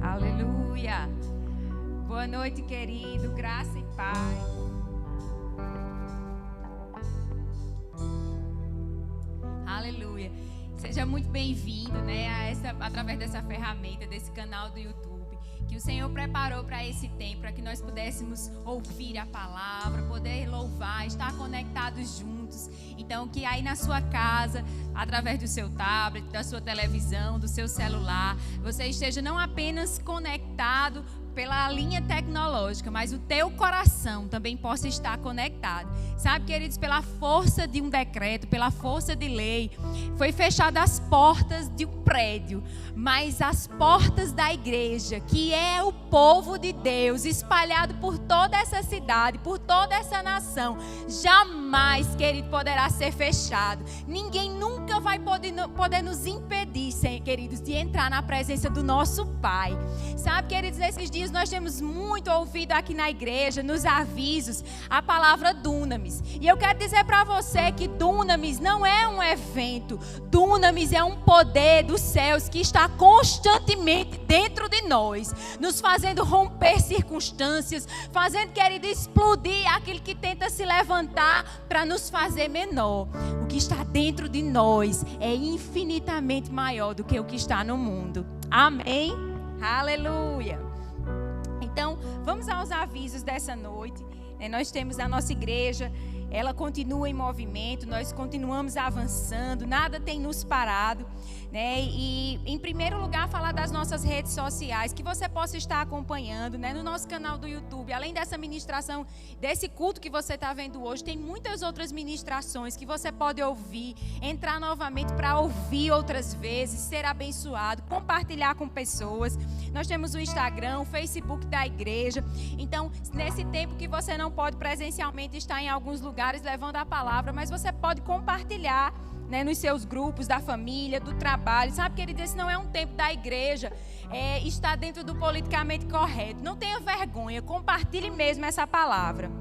Aleluia. Boa noite, querido. Graça e paz. Aleluia. Seja muito bem-vindo, né, através dessa ferramenta, desse canal do YouTube, que o Senhor preparou para esse tempo, para que nós pudéssemos ouvir a palavra, poder louvar, estar conectados juntos. Então, que aí na sua casa, através do seu tablet, da sua televisão, do seu celular, você esteja não apenas conectado pela linha tecnológica, mas o teu coração também possa estar conectado. Sabe, queridos, pela força de um decreto, pela força de lei, foi fechada as portas de um prédio, mas as portas da igreja, que é o povo de Deus, espalhado por toda essa cidade, por toda essa nação, jamais, querido, poderá ser fechado. Ninguém nunca vai poder nos impedir, queridos, de entrar na presença do nosso Pai. Sabe, queridos, nesses dias nós temos muito ouvido aqui na igreja, nos avisos, a palavra Dunamis. E eu quero dizer para você que Dunamis não é um evento. Dunamis é um poder dos céus que está constantemente dentro de nós, nos fazendo romper circunstâncias, fazendo, querido, explodir aquilo que tenta se levantar para nos fazer menor. O que está dentro de nós é infinitamente maior do que o que está no mundo. Amém? Aleluia! Então, vamos aos avisos dessa noite. Nós temos a nossa igreja, ela continua em movimento, nós continuamos avançando, nada tem nos parado, né? E, em primeiro lugar, falar das nossas redes sociais, que você possa estar acompanhando, né? No nosso canal do YouTube. Além dessa ministração, desse culto que você está vendo hoje, tem muitas outras ministrações que você pode ouvir, entrar novamente para ouvir outras vezes, ser abençoado, compartilhar com pessoas. Nós temos o Instagram, o Facebook da igreja. Então, nesse tempo que você não pode presencialmente estar em alguns lugares levando a palavra, mas você pode compartilhar, né, nos seus grupos da família, do trabalho. Sabe, querido, esse não é um tempo da igreja estar dentro do politicamente correto. Não tenha vergonha, compartilhe mesmo essa palavra.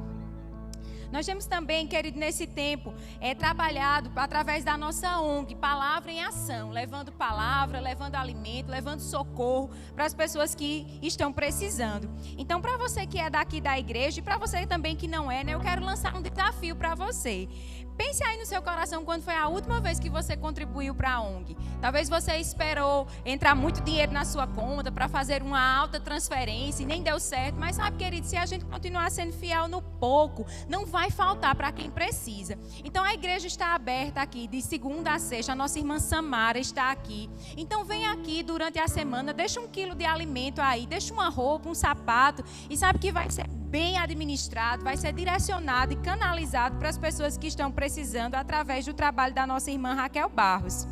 Nós temos também, querido, nesse tempo, trabalhado através da nossa ONG, Palavra em Ação, levando palavra, levando alimento, levando socorro para as pessoas que estão precisando. Então, para você que é daqui da igreja e para você também que não é, né, eu quero lançar um desafio para você. Pense aí no seu coração quando foi a última vez que você contribuiu para a ONG. Talvez você esperou entrar muito dinheiro na sua conta para fazer uma alta transferência e nem deu certo. Mas sabe, querido, se a gente continuar sendo fiel no pouco, não vai faltar para quem precisa. Então a igreja está aberta aqui de segunda a sexta. A nossa irmã Samara está aqui. Então vem aqui durante a semana, deixa 1 quilo de alimento aí, deixa uma roupa, um sapato. E sabe que vai ser bem administrado, vai ser direcionado e canalizado para as pessoas que estão precisando através do trabalho da nossa irmã Raquel Barros.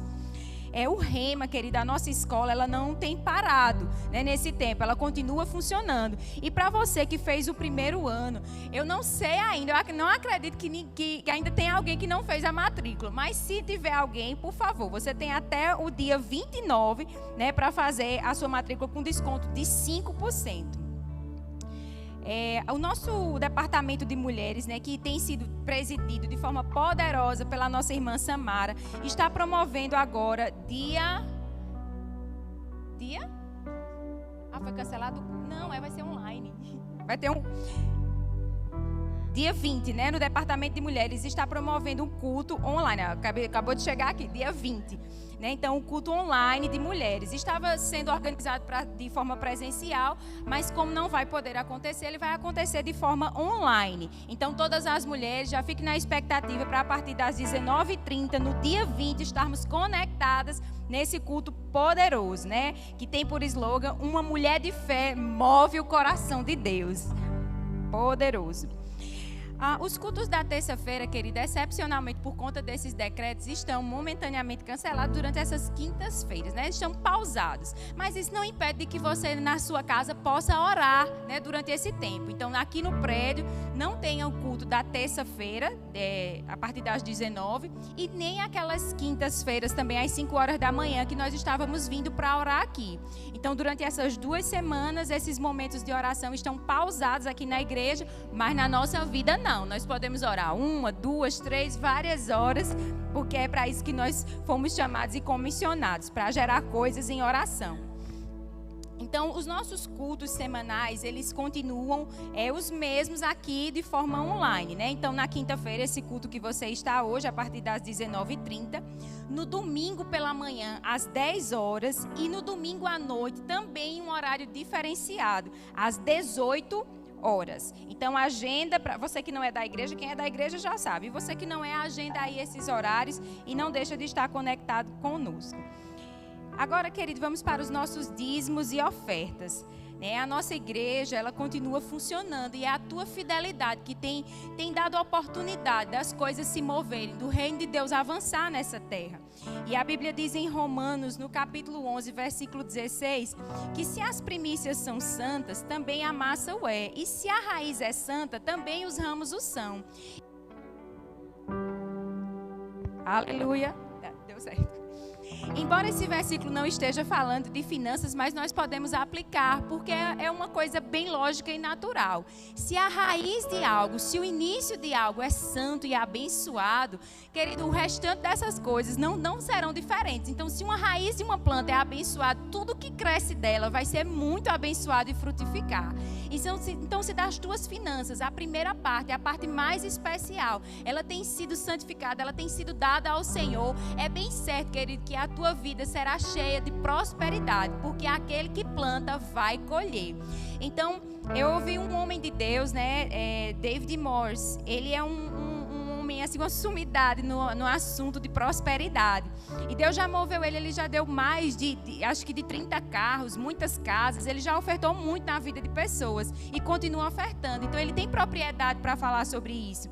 O Rema, querida, a nossa escola, ela não tem parado, né, nesse tempo, ela continua funcionando. E para você que fez o primeiro ano, eu não sei ainda, eu não acredito que ainda tem alguém que não fez a matrícula, mas se tiver alguém, por favor, você tem até o dia 29, né, para fazer a sua matrícula com desconto de 5%. O nosso departamento de mulheres, né, que tem sido presidido de forma poderosa pela nossa irmã Samara, está promovendo agora dia... foi cancelado? Não, vai ser online. Vai ter dia 20, né, no departamento de mulheres, está promovendo um culto online. Acabou de chegar aqui, dia 20. Né? Então, o culto online de mulheres estava sendo organizado de forma presencial, mas como não vai poder acontecer, ele vai acontecer de forma online. Então, todas as mulheres já fiquem na expectativa para a partir das 19h30, no dia 20, estarmos conectadas nesse culto poderoso, né? Que tem por slogan: uma mulher de fé move o coração de Deus. Poderoso. Os cultos da terça-feira, querida, excepcionalmente por conta desses decretos, estão momentaneamente cancelados durante essas quintas-feiras, né? Estão pausados. Mas isso não impede de que você, na sua casa, possa orar, né, durante esse tempo. Então, aqui no prédio, não tenha o culto da terça-feira, a partir das 19h, e nem aquelas quintas-feiras também, às 5 horas da manhã, que nós estávamos vindo para orar aqui. Então, durante essas 2 semanas, esses momentos de oração estão pausados aqui na igreja, mas na nossa vida não. Nós podemos orar 1, 2, 3, várias horas, porque é para isso que nós fomos chamados e comissionados, para gerar coisas em oração. Então, os nossos cultos semanais, eles continuam os mesmos aqui de forma online, né? Então, na quinta-feira, esse culto que você está hoje, a partir das 19h30. No domingo pela manhã, às 10 horas. E no domingo à noite, também um horário diferenciado, às 18 horas. Então, a agenda, para você que não é da igreja, quem é da igreja já sabe. E você que não é, agenda aí esses horários e não deixa de estar conectado conosco. Agora, querido, vamos para os nossos dízimos e ofertas. A nossa igreja, ela continua funcionando e é a tua fidelidade que tem dado a oportunidade das coisas se moverem, do reino de Deus avançar nessa terra. E a Bíblia diz em Romanos, no capítulo 11, versículo 16, que se as primícias são santas, também a massa o é. E se a raiz é santa, também os ramos o são. Aleluia. Deu certo. Embora esse versículo não esteja falando de finanças, mas nós podemos aplicar, porque é uma coisa bem lógica e natural. Se a raiz de algo, se o início de algo é santo e abençoado, querido, o restante dessas coisas não serão diferentes. Então, se uma raiz de uma planta é abençoada, tudo que cresce dela vai ser muito abençoado e frutificar. Então, se das tuas finanças, a primeira parte, a parte mais especial, ela tem sido santificada, ela tem sido dada ao Senhor, é bem certo, querido, que a tua vida será cheia de prosperidade, porque aquele que planta vai colher. Então, eu ouvi um homem de Deus, David Morse. Ele é um homem, assim, uma sumidade no assunto de prosperidade. E Deus já moveu ele já deu mais acho que de 30 carros, muitas casas. Ele já ofertou muito na vida de pessoas e continua ofertando. Então, ele tem propriedade para falar sobre isso.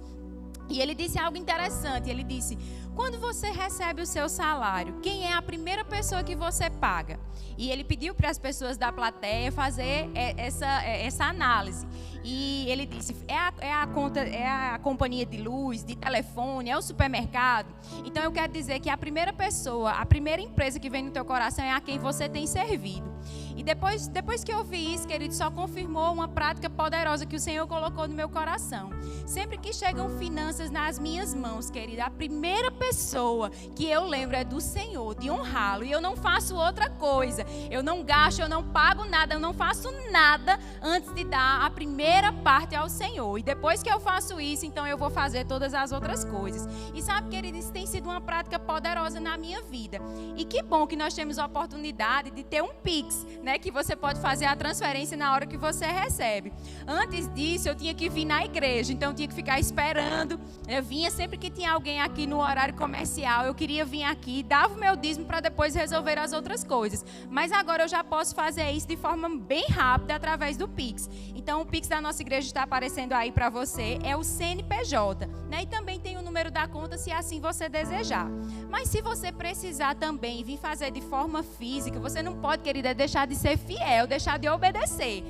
E ele disse algo interessante. Ele disse: quando você recebe o seu salário, quem é a primeira pessoa que você paga? E ele pediu para as pessoas da plateia fazer essa análise. E ele disse: é a companhia de luz, de telefone, é o supermercado? Então eu quero dizer que a primeira pessoa, a primeira empresa que vem no teu coração é a quem você tem servido. E depois que eu ouvi isso, querido, só confirmou uma prática poderosa que o Senhor colocou no meu coração. Sempre que chegam finanças nas minhas mãos, querida, a primeira pessoa que eu lembro é do Senhor, de honrá-lo. E eu não faço outra coisa. Eu não gasto, eu não pago nada, eu não faço nada antes de dar a primeira parte ao Senhor. E depois que eu faço isso, então eu vou fazer todas as outras coisas. E sabe, querido, isso tem sido uma prática poderosa na minha vida. E que bom que nós temos a oportunidade de ter um Pix, que você pode fazer a transferência na hora que você recebe. Antes disso, eu tinha que vir na igreja, então eu tinha que ficar esperando. Eu vinha sempre que tinha alguém aqui no horário comercial, eu queria vir aqui, dava o meu dízimo para depois resolver as outras coisas. Mas agora eu já posso fazer isso de forma bem rápida através do Pix. Então o Pix da nossa igreja está aparecendo aí para você, é o CNPJ, E também tem o número da conta se assim você desejar. Mas se você precisar também vir fazer de forma física, você não pode, querida, deixar de ser fiel, deixar de obedecer.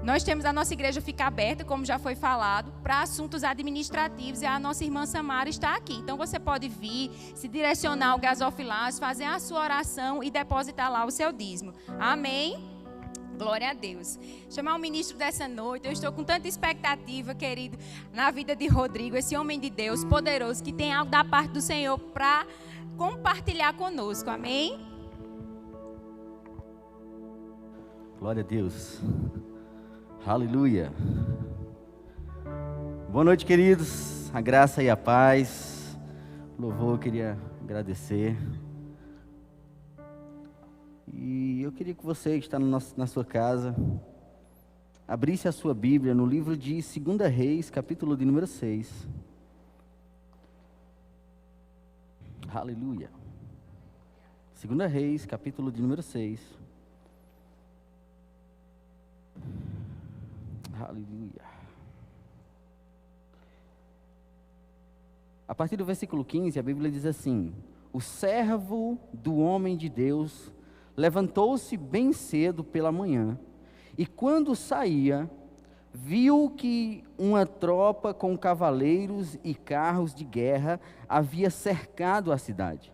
Nós temos a nossa igreja fica aberta, como já foi falado, para assuntos administrativos, e a nossa irmã Samara está aqui. Então você pode vir, se direcionar ao gasofilácio, fazer a sua oração e depositar lá o seu dízimo. Amém? Glória a Deus. Chamar o ministro dessa noite. Eu estou com tanta expectativa, querido, na vida de Rodrigo, esse homem de Deus poderoso, que tem algo da parte do Senhor para compartilhar conosco. Amém? Glória a Deus. Aleluia. Boa noite, queridos. A graça e a paz. Louvor, eu queria agradecer. E eu queria que você que está na sua casa abrisse a sua Bíblia no livro de 2 Reis, capítulo de número 6. Aleluia. 2 Reis, capítulo de número 6. Aleluia. A partir do versículo 15, a Bíblia diz assim: o servo do homem de Deus levantou-se bem cedo pela manhã, e quando saía, viu que uma tropa com cavaleiros e carros de guerra havia cercado a cidade.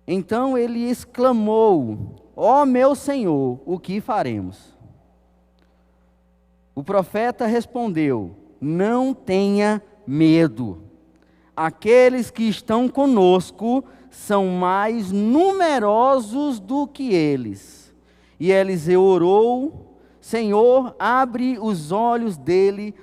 Então ele exclamou: ó meu Senhor, o que faremos? O profeta respondeu: não tenha medo. Aqueles que estão conosco são mais numerosos do que eles. E Eliseu orou: Senhor, abre os olhos dele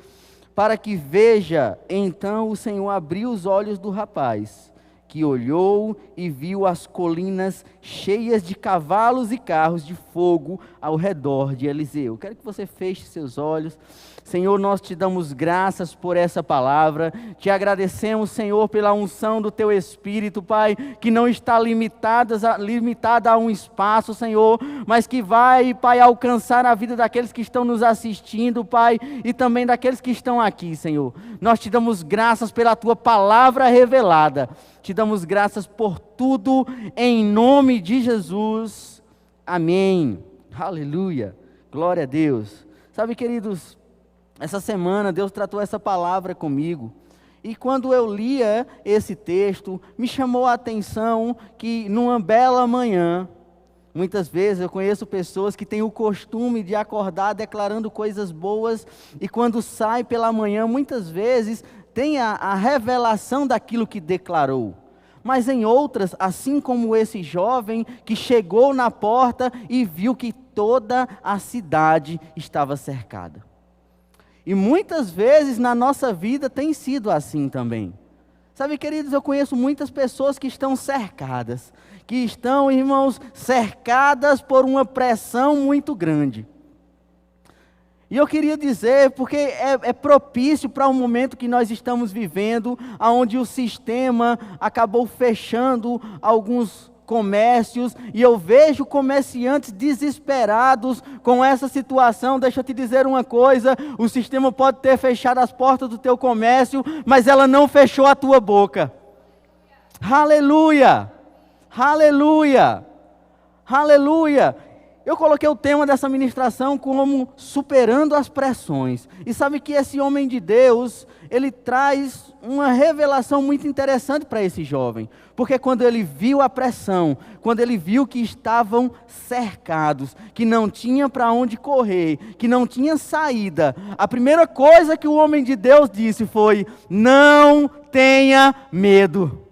para que veja. Então o Senhor abriu os olhos do rapaz, que olhou e viu as colinas cheias de cavalos e carros de fogo ao redor de Eliseu. Quero que você feche seus olhos. Senhor, nós te damos graças por essa palavra, te agradecemos, Senhor, pela unção do Teu Espírito, Pai, que não está limitada a um espaço, Senhor, mas que vai, Pai, alcançar a vida daqueles que estão nos assistindo, Pai, e também daqueles que estão aqui, Senhor. Nós te damos graças pela Tua palavra revelada, te damos graças por tudo, em nome de Jesus, amém, aleluia, glória a Deus. Sabe, queridos, essa semana Deus tratou essa palavra comigo, e quando eu lia esse texto, me chamou a atenção que numa bela manhã, muitas vezes eu conheço pessoas que têm o costume de acordar declarando coisas boas, e quando sai pela manhã, muitas vezes tem a revelação daquilo que declarou. Mas em outras, assim como esse jovem que chegou na porta e viu que toda a cidade estava cercada. E muitas vezes na nossa vida tem sido assim também. Sabe, queridos, eu conheço muitas pessoas que estão cercadas, que estão, irmãos, cercadas por uma pressão muito grande. E eu queria dizer, porque é propício para o momento que nós estamos vivendo, onde o sistema acabou fechando alguns comércios, e eu vejo comerciantes desesperados com essa situação. Deixa eu te dizer uma coisa: o sistema pode ter fechado as portas do teu comércio, mas ela não fechou a tua boca. Aleluia, aleluia, aleluia. Eu coloquei o tema dessa ministração como superando as pressões. E sabe que esse homem de Deus, ele traz uma revelação muito interessante para esse jovem. Porque quando ele viu a pressão, quando ele viu que estavam cercados, que não tinha para onde correr, que não tinha saída, a primeira coisa que o homem de Deus disse foi: não tenha medo.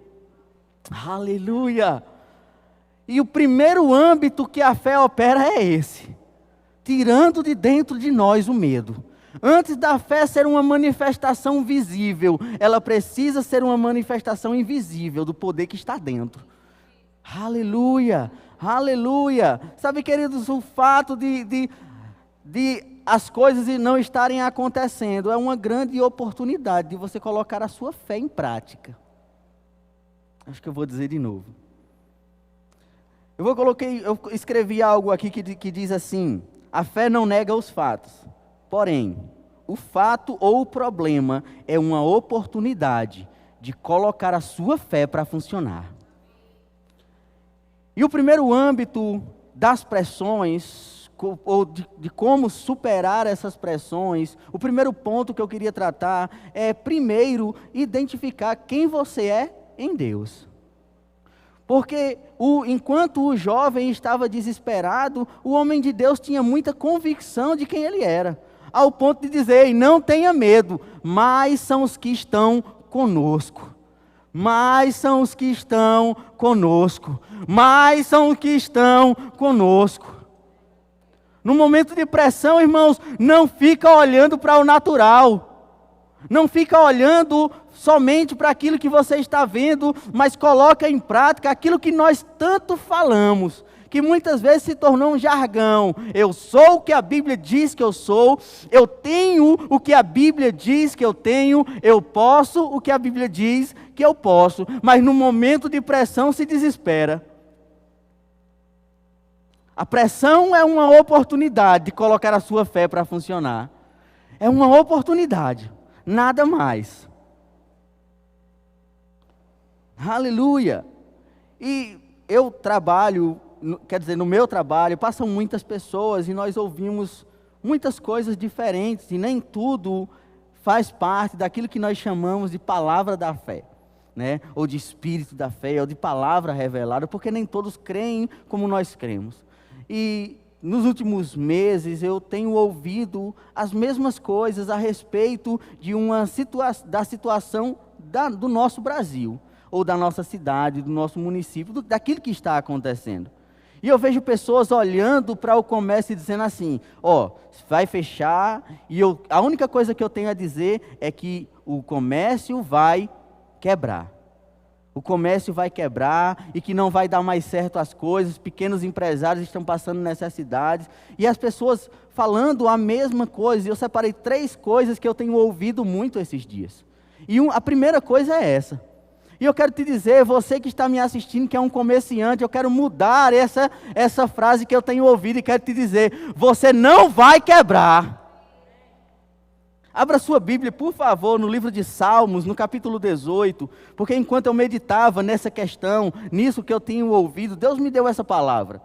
Aleluia! E o primeiro âmbito que a fé opera é esse: tirando de dentro de nós o medo. Antes da fé ser uma manifestação visível, ela precisa ser uma manifestação invisível do poder que está dentro. Aleluia, aleluia. Sabe, queridos, o fato de as coisas não estarem acontecendo é uma grande oportunidade de você colocar a sua fé em prática. Acho que eu vou dizer de novo. Eu escrevi algo aqui que diz assim: a fé não nega os fatos, porém, o fato ou o problema é uma oportunidade de colocar a sua fé para funcionar. E o primeiro âmbito das pressões, ou de como superar essas pressões, o primeiro ponto que eu queria tratar é, primeiro, identificar quem você é em Deus. Porque enquanto o jovem estava desesperado, o homem de Deus tinha muita convicção de quem ele era, ao ponto de dizer: não tenha medo, mais são os que estão conosco. Mais são os que estão conosco. Mais são os que estão conosco. No momento de pressão, irmãos, não fica olhando para o natural. Não fica olhando somente para aquilo que você está vendo, mas coloca em prática aquilo que nós tanto falamos, que muitas vezes se tornou um jargão. Eu sou o que a Bíblia diz que eu sou, eu tenho o que a Bíblia diz que eu tenho, eu posso o que a Bíblia diz que eu posso, mas no momento de pressão se desespera. A pressão é uma oportunidade de colocar a sua fé para funcionar. É uma oportunidade. Nada mais. Aleluia. E eu trabalho, no meu trabalho, passam muitas pessoas e nós ouvimos muitas coisas diferentes, e nem tudo faz parte daquilo que nós chamamos de palavra da fé, né? Ou de espírito da fé, ou de palavra revelada, porque nem todos creem como nós cremos. E nos últimos meses eu tenho ouvido as mesmas coisas a respeito de da situação do nosso Brasil, ou da nossa cidade, do nosso município, daquilo que está acontecendo. E eu vejo pessoas olhando para o comércio e dizendo assim, ó, vai fechar, e a única coisa que eu tenho a dizer é que o comércio vai quebrar. O comércio vai quebrar e que não vai dar mais certo as coisas, pequenos empresários estão passando necessidades, e as pessoas falando a mesma coisa. E eu separei 3 coisas que eu tenho ouvido muito esses dias. E a primeira coisa é essa. E eu quero te dizer, você que está me assistindo, que é um comerciante, eu quero mudar essa frase que eu tenho ouvido e quero te dizer, você não vai quebrar. Abra sua Bíblia, por favor, no livro de Salmos, no capítulo 18, porque enquanto eu meditava nessa questão, nisso que eu tenho ouvido, Deus me deu essa palavra.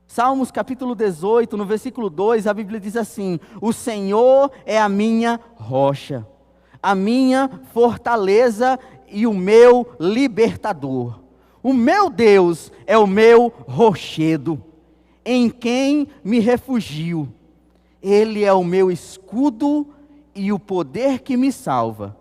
Salmos capítulo 18, no versículo 2, a Bíblia diz assim, o Senhor é a minha rocha, a minha fortaleza e o meu libertador. O meu Deus é o meu rochedo, em quem me refugio. Ele é o meu escudo e o poder que me salva,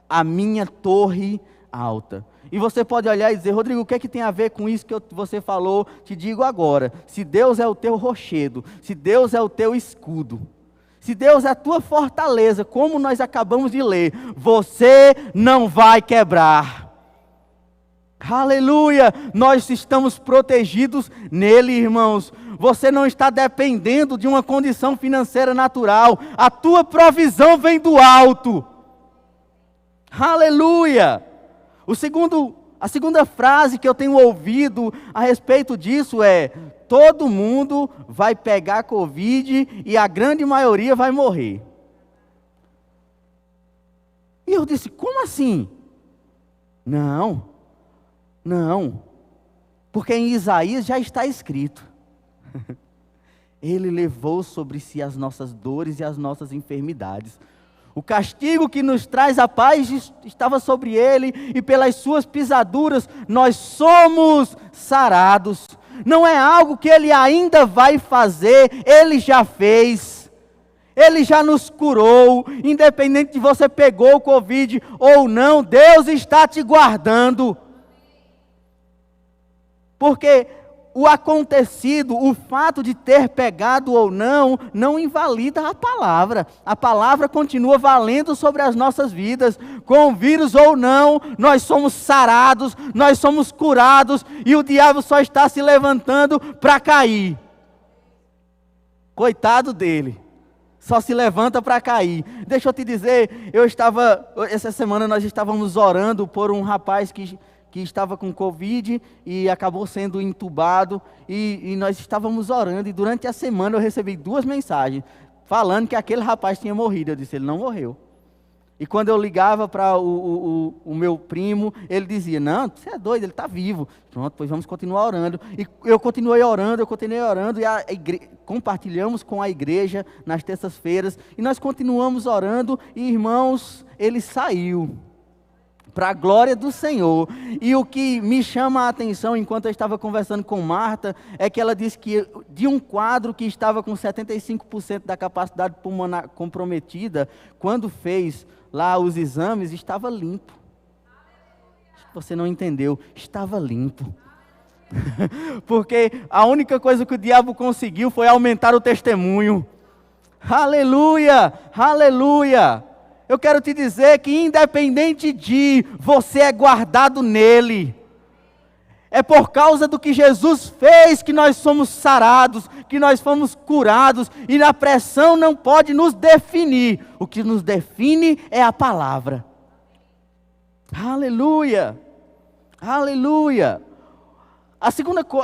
a minha torre alta. E você pode olhar e dizer, Rodrigo, o que é que tem a ver com isso que você falou? Te digo agora, se Deus é o teu rochedo, se Deus é o teu escudo, se Deus é a tua fortaleza, como nós acabamos de ler, você não vai quebrar. Aleluia! Nós estamos protegidos nele, irmãos. Você não está dependendo de uma condição financeira natural. A tua provisão vem do alto. Aleluia! A segunda frase que eu tenho ouvido a respeito disso é: todo mundo vai pegar Covid e a grande maioria vai morrer. E eu disse, como assim? Não, porque em Isaías já está escrito. Ele levou sobre si as nossas dores e as nossas enfermidades. O castigo que nos traz a paz estava sobre ele, e pelas suas pisaduras nós somos sarados. Não é algo que ele ainda vai fazer, ele já fez. Ele já nos curou, independente de você pegou o Covid ou não, Deus está te guardando. Porque o acontecido, o fato de ter pegado ou não, não invalida a palavra. A palavra continua valendo sobre as nossas vidas. Com vírus ou não, nós somos sarados, nós somos curados, e o diabo só está se levantando para cair. Coitado dele, só se levanta para cair. Deixa eu te dizer, essa semana nós estávamos orando por um rapaz que estava com Covid e acabou sendo entubado, e nós estávamos orando, e durante a semana eu recebi 2 mensagens, falando que aquele rapaz tinha morrido. Eu disse, ele não morreu. E quando eu ligava para o meu primo, ele dizia, não, você é doido, ele está vivo. Pronto, pois vamos continuar orando. E eu continuei orando, e compartilhamos com a igreja nas terças-feiras, e nós continuamos orando, e irmãos, ele saiu. Para a glória do Senhor. E o que me chama a atenção, enquanto eu estava conversando com Marta, é que ela disse que de um quadro que estava com 75% da capacidade pulmonar comprometida, quando fez lá os exames, estava limpo. Você não entendeu, estava limpo. Porque a única coisa que o diabo conseguiu foi aumentar o testemunho. Aleluia, aleluia. Eu quero te dizer que independente de, você é guardado nele. É por causa do que Jesus fez que nós somos sarados, que nós fomos curados, e a pressão não pode nos definir. O que nos define é a palavra. Aleluia, aleluia. A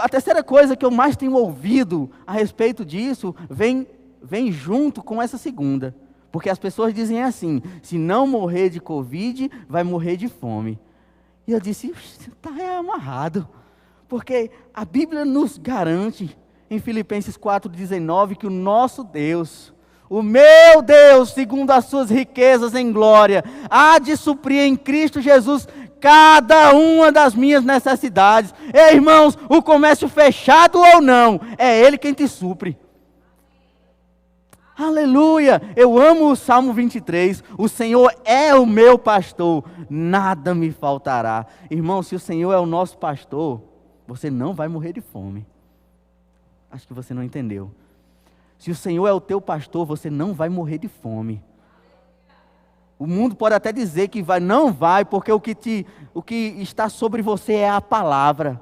terceira coisa que eu mais tenho ouvido a respeito disso, vem junto com essa segunda. Porque as pessoas dizem assim, se não morrer de Covid, vai morrer de fome. E eu disse, está amarrado. Porque a Bíblia nos garante, em Filipenses 4,19, que o nosso Deus, o meu Deus, segundo as suas riquezas em glória, há de suprir em Cristo Jesus cada uma das minhas necessidades. Ei, irmãos, o comércio fechado ou não, é Ele quem te supre. Aleluia, eu amo o Salmo 23, o Senhor é o meu pastor, nada me faltará. Irmão, se o Senhor é o nosso pastor, você não vai morrer de fome. Acho que você não entendeu. Se o Senhor é o teu pastor, você não vai morrer de fome. O mundo pode até dizer que não vai, porque o que está sobre você é a palavra.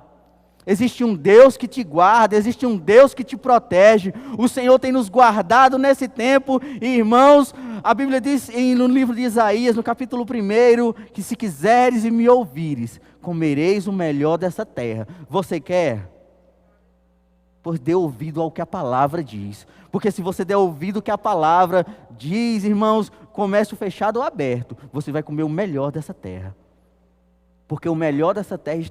Existe um Deus que te guarda, existe um Deus que te protege. O Senhor tem nos guardado nesse tempo. E, irmãos, a Bíblia diz no livro de Isaías, no capítulo 1, que se quiseres e me ouvires, comereis o melhor dessa terra. Você quer? Pois dê ouvido ao que a palavra diz. Porque se você der ouvido ao que a palavra diz, irmãos, comércio fechado ou aberto, você vai comer o melhor dessa terra. Porque o melhor dessa terra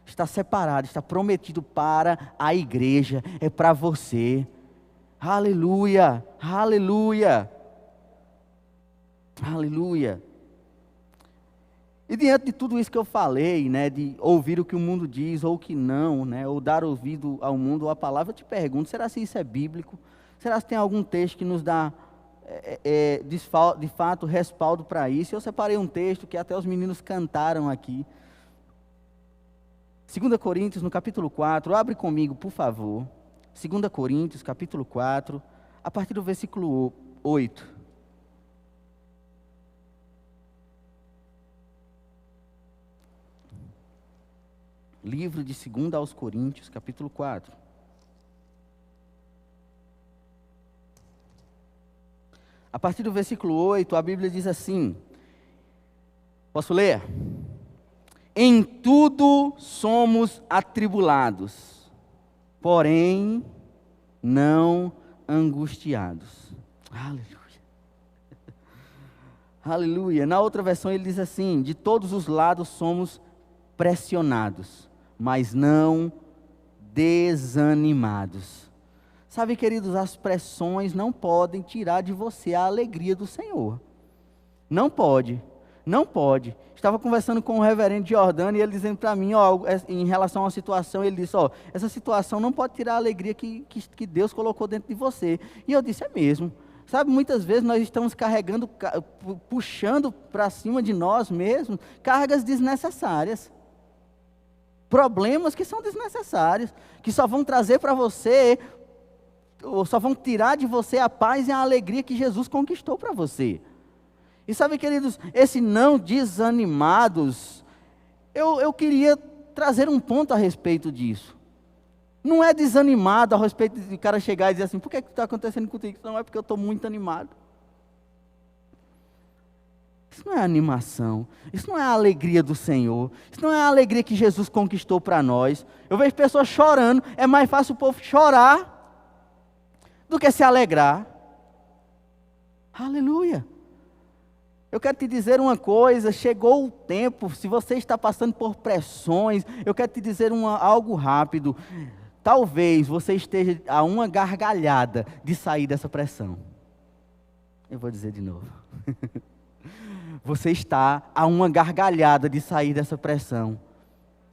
está separado, está prometido para a igreja, é para você. Aleluia, aleluia, aleluia. E diante de tudo isso que eu falei, né, de ouvir o que o mundo diz ou o que não, né, ou dar ouvido ao mundo ou à palavra, eu te pergunto, será se isso é bíblico? Será se tem algum texto que nos dá de fato respaldo para isso? Eu separei um texto que até os meninos cantaram aqui. 2 Coríntios, no capítulo 4, abre comigo, por favor. 2 Coríntios, capítulo 4, a partir do versículo 8. Livro de 2 aos Coríntios, capítulo 4. A partir do versículo 8, a Bíblia diz assim, posso ler? Em tudo somos atribulados, porém não angustiados. Aleluia. Aleluia. Na outra versão ele diz assim, de todos os lados somos pressionados, mas não desanimados. Sabe, queridos, as pressões não podem tirar de você a alegria do Senhor. Não pode. Não pode. Estava conversando com o reverendo Jordano e ele dizendo para mim, em relação à situação, ele disse, essa situação não pode tirar a alegria que Deus colocou dentro de você. E eu disse, é mesmo. Sabe, muitas vezes nós estamos carregando, puxando para cima de nós mesmos, cargas desnecessárias. Problemas que são desnecessários, que só vão trazer para você, ou só vão tirar de você a paz e a alegria que Jesus conquistou para você. E sabe, queridos, esse não desanimados, eu queria trazer um ponto a respeito disso. Não é desanimado a respeito de o cara chegar e dizer assim, por que está acontecendo contigo? Não, é porque eu estou muito animado. Isso não é animação, isso não é a alegria do Senhor, isso não é a alegria que Jesus conquistou para nós. Eu vejo pessoas chorando, é mais fácil o povo chorar do que se alegrar. Aleluia. Eu quero te dizer uma coisa, chegou o tempo, se você está passando por pressões, eu quero te dizer algo rápido. Talvez você esteja a uma gargalhada de sair dessa pressão. Eu vou dizer de novo. Você está a uma gargalhada de sair dessa pressão.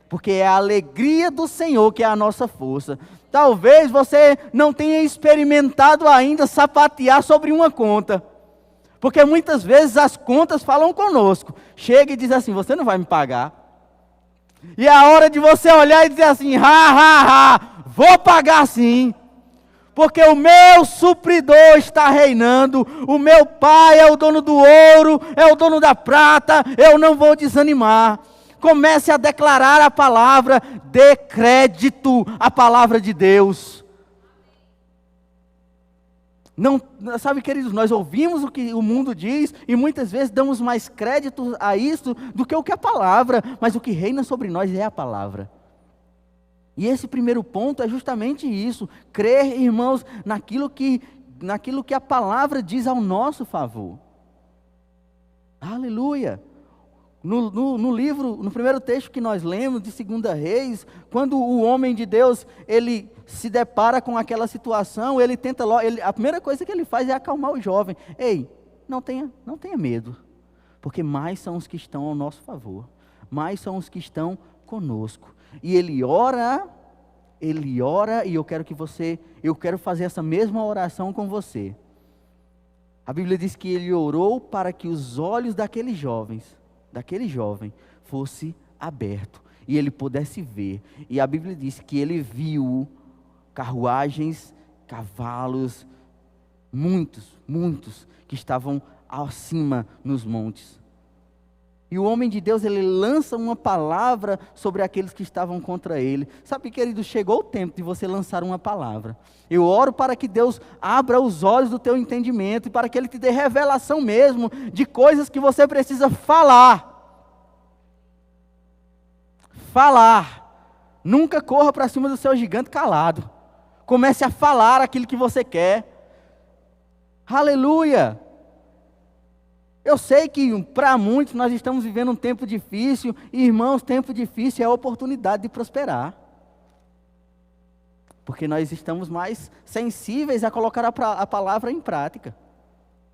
Porque é a alegria do Senhor que é a nossa força. Talvez você não tenha experimentado ainda sapatear sobre uma conta. Porque muitas vezes as contas falam conosco. Chega e diz assim, você não vai me pagar. E é a hora de você olhar e dizer assim, vou pagar sim. Porque o meu supridor está reinando, o meu Pai é o dono do ouro, é o dono da prata, eu não vou desanimar. Comece a declarar a palavra, dê crédito à palavra de Deus. Não, sabe, queridos, nós ouvimos o que o mundo diz e muitas vezes damos mais crédito a isso do que o que a palavra, mas o que reina sobre nós é a palavra. E esse primeiro ponto é justamente isso, crer, irmãos, naquilo que a palavra diz ao nosso favor. Aleluia! No livro, no primeiro texto que nós lemos de 2 Reis, quando o homem de Deus, ele se depara com aquela situação, ele tenta a primeira coisa que ele faz é acalmar o jovem. Ei, não tenha medo, porque mais são os que estão ao nosso favor, mais são os que estão conosco. E ele ora e eu quero fazer essa mesma oração com você. A Bíblia diz que ele orou para que os olhos daquele jovem fosse aberto e ele pudesse ver. E a Bíblia diz que ele viu carruagens, cavalos, muitos que estavam acima nos montes. E o homem de Deus, ele lança uma palavra sobre aqueles que estavam contra ele. Sabe, querido, chegou o tempo de você lançar uma palavra. Eu oro para que Deus abra os olhos do teu entendimento e para que Ele te dê revelação mesmo de coisas que você precisa falar. Falar. Nunca corra para cima do seu gigante calado. Comece a falar aquilo que você quer. Aleluia! Eu sei que para muitos nós estamos vivendo um tempo difícil, e irmãos, tempo difícil é a oportunidade de prosperar. Porque nós estamos mais sensíveis a colocar a palavra em prática.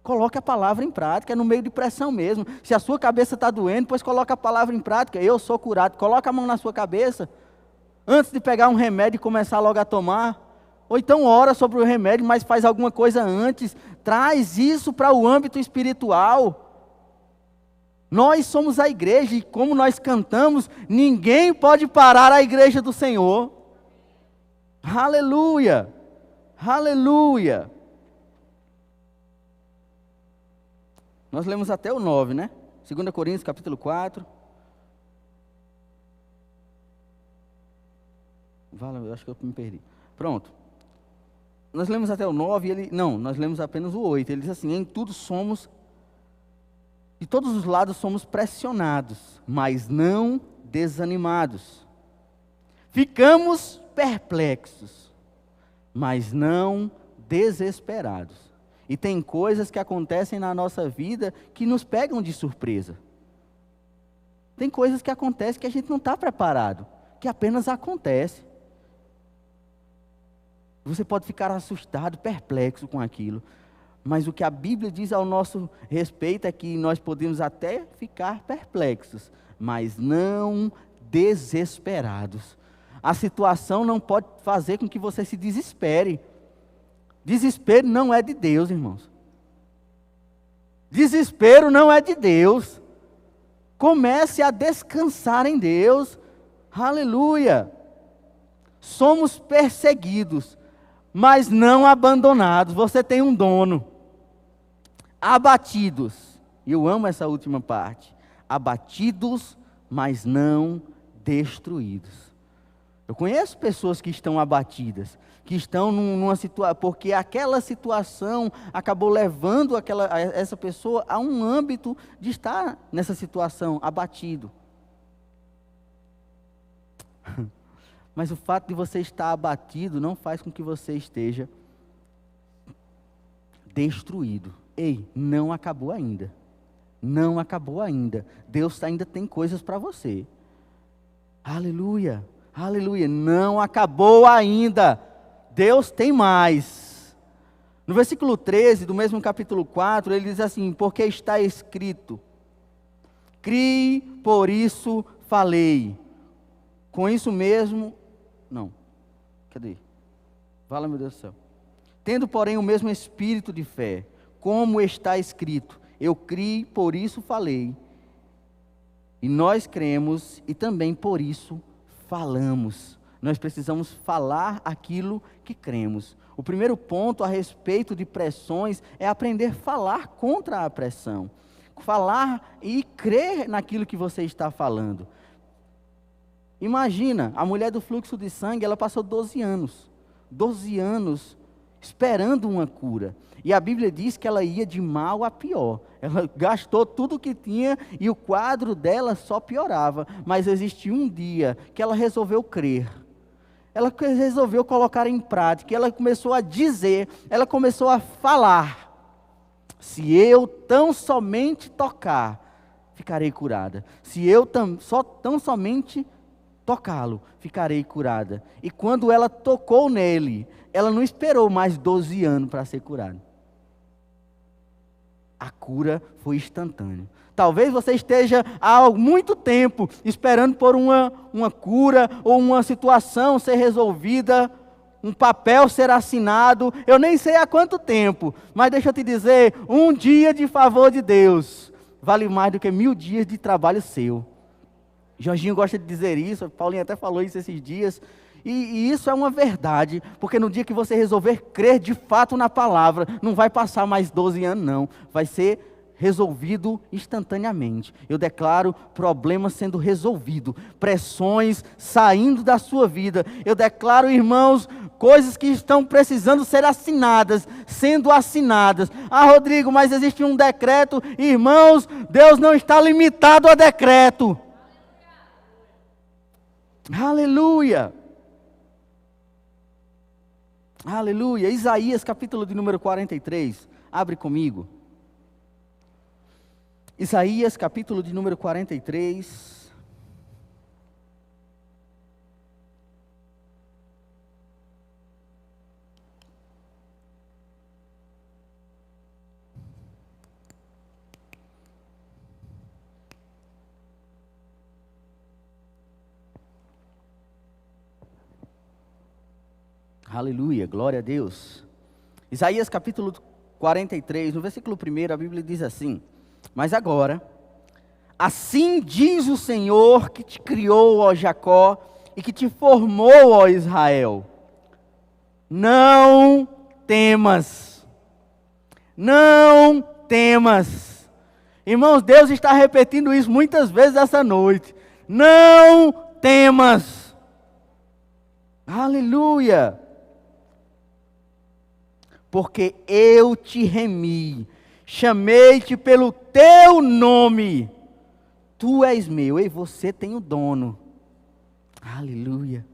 Coloque a palavra em prática, é no meio de pressão mesmo. Se a sua cabeça está doendo, pois coloque a palavra em prática. Eu sou curado. Coloque a mão na sua cabeça, antes de pegar um remédio e começar logo a tomar. Ou então ora sobre o remédio, mas faz alguma coisa antes. Traz isso para o âmbito espiritual. Nós somos a igreja, e como nós cantamos, ninguém pode parar a igreja do Senhor. Aleluia! Aleluia! Nós lemos até o 9, né? 2 Coríntios capítulo 4. Eu acho que eu me perdi. Pronto. Nós lemos até o 9, nós lemos apenas o 8. Ele diz assim: em tudo somos, de todos os lados somos pressionados, mas não desanimados. Ficamos perplexos, mas não desesperados. E tem coisas que acontecem na nossa vida que nos pegam de surpresa. Tem coisas que acontecem que a gente não está preparado, que apenas acontece. Você pode ficar assustado, perplexo com aquilo. Mas o que a Bíblia diz ao nosso respeito é que nós podemos até ficar perplexos, mas não desesperados. A situação não pode fazer com que você se desespere. Desespero não é de Deus, irmãos. Desespero não é de Deus. Comece a descansar em Deus. Aleluia. Somos perseguidos, mas não abandonados. Você tem um dono. Abatidos. E eu amo essa última parte. Abatidos, mas não destruídos. Eu conheço pessoas que estão abatidas, que estão numa situação, porque aquela situação acabou levando essa pessoa a um âmbito de estar nessa situação, abatido. Mas o fato de você estar abatido não faz com que você esteja destruído. Ei, não acabou ainda. Não acabou ainda. Deus ainda tem coisas para você. Aleluia, aleluia. Não acabou ainda. Deus tem mais. No versículo 13 do mesmo capítulo 4, ele diz assim: porque está escrito, criei, por isso falei. Com isso mesmo, não, cadê? Fala, meu Deus do céu. Tendo, porém, o mesmo espírito de fé, como está escrito, eu criei, por isso falei. E nós cremos e também por isso falamos. Nós precisamos falar aquilo que cremos. O primeiro ponto a respeito de pressões é aprender a falar contra a pressão. Falar e crer naquilo que você está falando. Imagina, a mulher do fluxo de sangue, ela passou 12 anos esperando uma cura. E a Bíblia diz que ela ia de mal a pior. Ela gastou tudo o que tinha e o quadro dela só piorava. Mas existiu um dia que ela resolveu crer. Ela resolveu colocar em prática. Ela começou a dizer, ela começou a falar: se eu tão somente tocar, ficarei curada. Se eu tão somente tocá-lo, ficarei curada. E quando ela tocou nele, ela não esperou mais 12 anos para ser curada. A cura foi instantânea. Talvez você esteja há muito tempo esperando por uma cura ou uma situação ser resolvida, um papel ser assinado. Eu nem sei há quanto tempo, mas deixa eu te dizer, um dia de favor de Deus vale mais do que 1000 dias de trabalho seu. Jorginho gosta de dizer isso, Paulinho até falou isso esses dias. E isso é uma verdade, porque no dia que você resolver crer de fato na palavra, não vai passar mais 12 anos não, vai ser resolvido instantaneamente. Eu declaro problemas sendo resolvidos, pressões saindo da sua vida. Eu declaro, irmãos, coisas que estão precisando ser assinadas, sendo assinadas. Ah, Rodrigo, mas existe um decreto. Irmãos, Deus não está limitado a decreto. Aleluia. Aleluia. Isaías, capítulo de número 43. Abre comigo. Isaías, capítulo de número 43. Aleluia, glória a Deus. Isaías capítulo 43, no versículo 1, a Bíblia diz assim: mas agora, assim diz o Senhor que te criou, ó Jacó, e que te formou, ó Israel: não temas, não temas. Irmãos, Deus está repetindo isso muitas vezes essa noite. Não temas. Aleluia. Porque eu te remi, chamei-te pelo teu nome, tu és meu, e você tem o dono. Aleluia,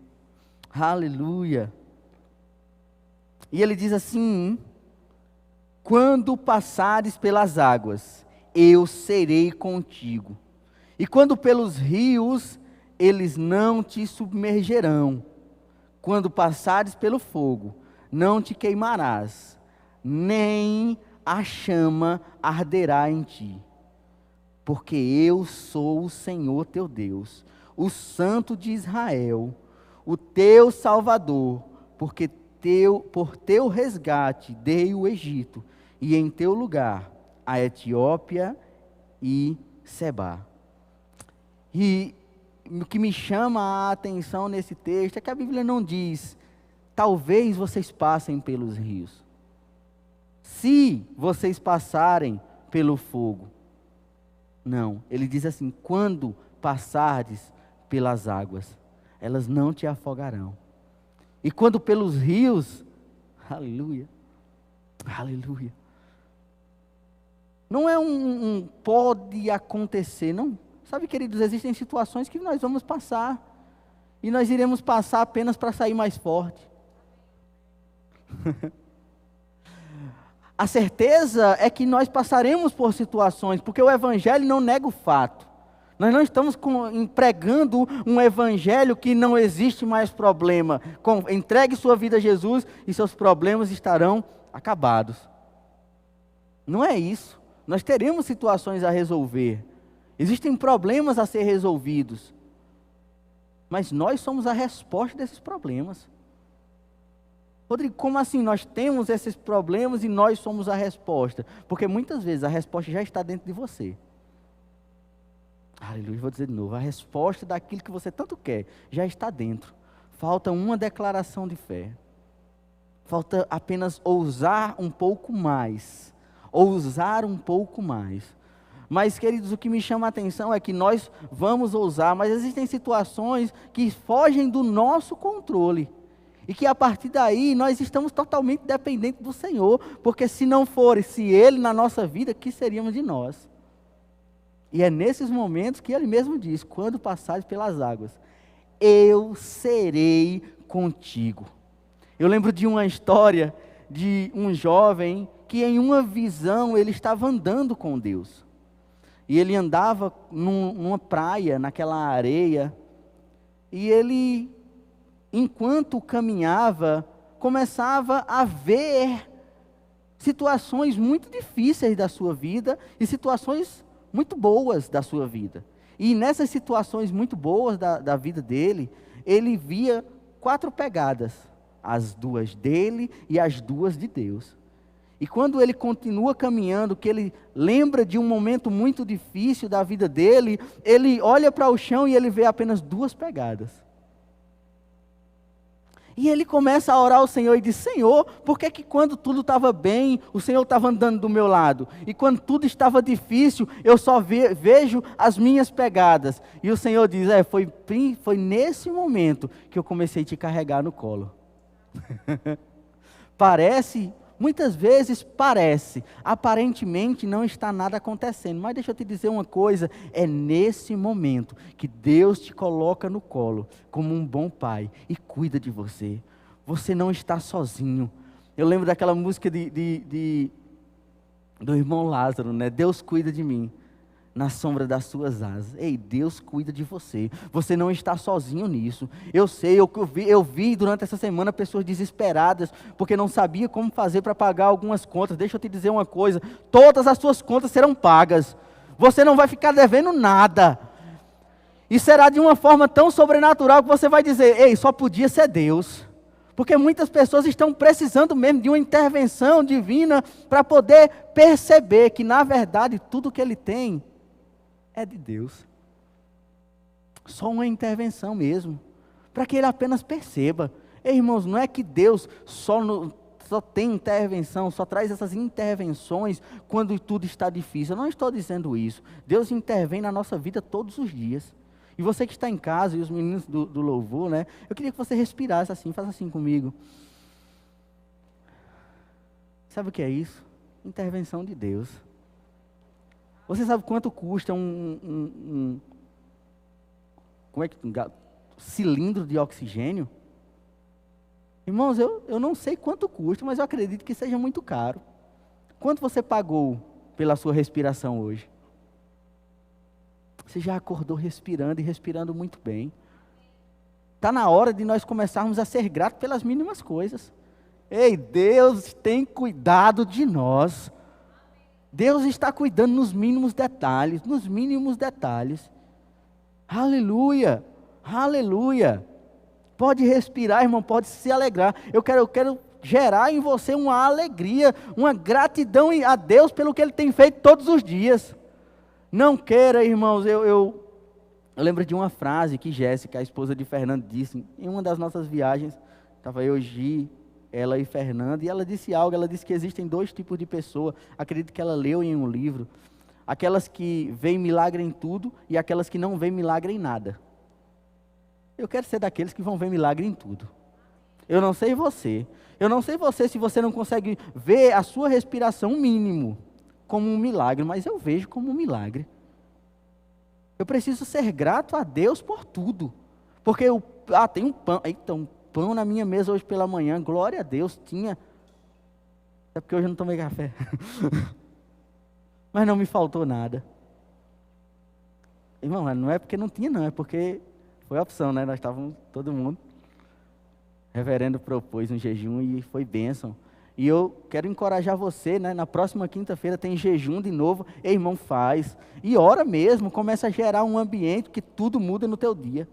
aleluia. E ele diz assim: quando passares pelas águas, eu serei contigo, e quando pelos rios, eles não te submergerão. Quando passares pelo fogo, não te queimarás, nem a chama arderá em ti, porque eu sou o Senhor teu Deus, o Santo de Israel, o teu Salvador, porque por teu resgate dei o Egito, e em teu lugar a Etiópia e Sebá. E o que me chama a atenção nesse texto é que a Bíblia não diz: talvez vocês passem pelos rios, se vocês passarem pelo fogo. Não, ele diz assim: quando passares pelas águas, elas não te afogarão. E quando pelos rios, aleluia, aleluia. Não é um pode acontecer, não. Sabe, queridos, existem situações que nós vamos passar, e nós iremos passar apenas para sair mais forte. A certeza é que nós passaremos por situações, porque o Evangelho não nega o fato. Nós não estamos pregando um Evangelho que não existe mais problema. Entregue sua vida a Jesus e seus problemas estarão acabados. Não é isso. Nós teremos situações a resolver. Existem problemas a ser resolvidos. Mas nós somos a resposta desses problemas. Rodrigo, como assim? Nós temos esses problemas e nós somos a resposta? Porque muitas vezes a resposta já está dentro de você. Aleluia, vou dizer de novo. A resposta daquilo que você tanto quer já está dentro. Falta uma declaração de fé. Falta apenas ousar um pouco mais. Ousar um pouco mais. Mas, queridos, o que me chama a atenção é que nós vamos ousar, mas existem situações que fogem do nosso controle. E que a partir daí nós estamos totalmente dependentes do Senhor, porque se não fosse Ele na nossa vida, que seríamos de nós? E é nesses momentos que Ele mesmo diz: quando passares pelas águas, eu serei contigo. Eu lembro de uma história de um jovem que em uma visão ele estava andando com Deus. E ele andava numa praia, naquela areia, e ele, enquanto caminhava, começava a ver situações muito difíceis da sua vida e situações muito boas da sua vida. E nessas situações muito boas da vida dele, ele via 4 pegadas, as 2 dele e as 2 de Deus. E quando ele continua caminhando, que ele lembra de um momento muito difícil da vida dele, ele olha para o chão e ele vê apenas 2 pegadas. E ele começa a orar ao Senhor e diz: Senhor, por que quando tudo estava bem, o Senhor estava andando do meu lado? E quando tudo estava difícil, eu só vejo as minhas pegadas. E o Senhor diz: foi nesse momento que eu comecei a te carregar no colo. Muitas vezes parece, aparentemente não está nada acontecendo, mas deixa eu te dizer uma coisa, é nesse momento que Deus te coloca no colo, como um bom pai, e cuida de você. Você não está sozinho. Eu lembro daquela música do irmão Lázaro, né? Deus cuida de mim, na sombra das suas asas. Ei, Deus cuida de você. Você não está sozinho nisso. Eu sei, eu vi durante essa semana pessoas desesperadas, porque não sabia como fazer para pagar algumas contas. Deixa eu te dizer uma coisa, todas as suas contas serão pagas. Você não vai ficar devendo nada. E será de uma forma tão sobrenatural que você vai dizer: ei, só podia ser Deus. Porque muitas pessoas estão precisando mesmo de uma intervenção divina para poder perceber que, na verdade, tudo que ele tem é de Deus. Só uma intervenção mesmo, para que ele apenas perceba. Ei, irmãos, não é que Deus só tem intervenção, só traz essas intervenções quando tudo está difícil. Eu não estou dizendo isso. Deus intervém na nossa vida todos os dias. E você que está em casa, e os meninos do louvor, né? Eu queria que você respirasse assim, faça assim comigo. Sabe o que é isso? Intervenção de Deus. Você sabe quanto custa um cilindro de oxigênio? Irmãos, eu não sei quanto custa, mas eu acredito que seja muito caro. Quanto você pagou pela sua respiração hoje? Você já acordou respirando e respirando muito bem. Está na hora de nós começarmos a ser gratos pelas mínimas coisas. Ei, Deus tem cuidado de nós. Deus está cuidando nos mínimos detalhes, Aleluia, aleluia. Pode respirar, irmão, pode se alegrar. Eu quero gerar em você uma alegria, uma gratidão a Deus pelo que Ele tem feito todos os dias. Não queira, irmãos, eu lembro de uma frase que Jéssica, a esposa de Fernando, disse em uma das nossas viagens. Estava eu, Gi, ela e Fernando, e ela disse algo. Ela disse que existem dois tipos de pessoa. Acredito que ela leu em um livro: aquelas que veem milagre em tudo e aquelas que não veem milagre em nada. Eu quero ser daqueles que vão ver milagre em tudo. Eu não sei você se você não consegue ver a sua respiração mínimo como um milagre, mas eu vejo como um milagre. Eu preciso ser grato a Deus por tudo, porque tem um pão, um pão na minha mesa hoje pela manhã, glória a Deus, tinha, é porque hoje eu não tomei café, mas não me faltou nada. Irmão, não é porque não tinha não, é porque foi opção, né? Nós estávamos, todo mundo, o reverendo propôs um jejum e foi bênção. E eu quero encorajar você, né? Na próxima quinta-feira tem jejum de novo. Ei, irmão, faz. E ora mesmo, começa a gerar um ambiente que tudo muda no teu dia.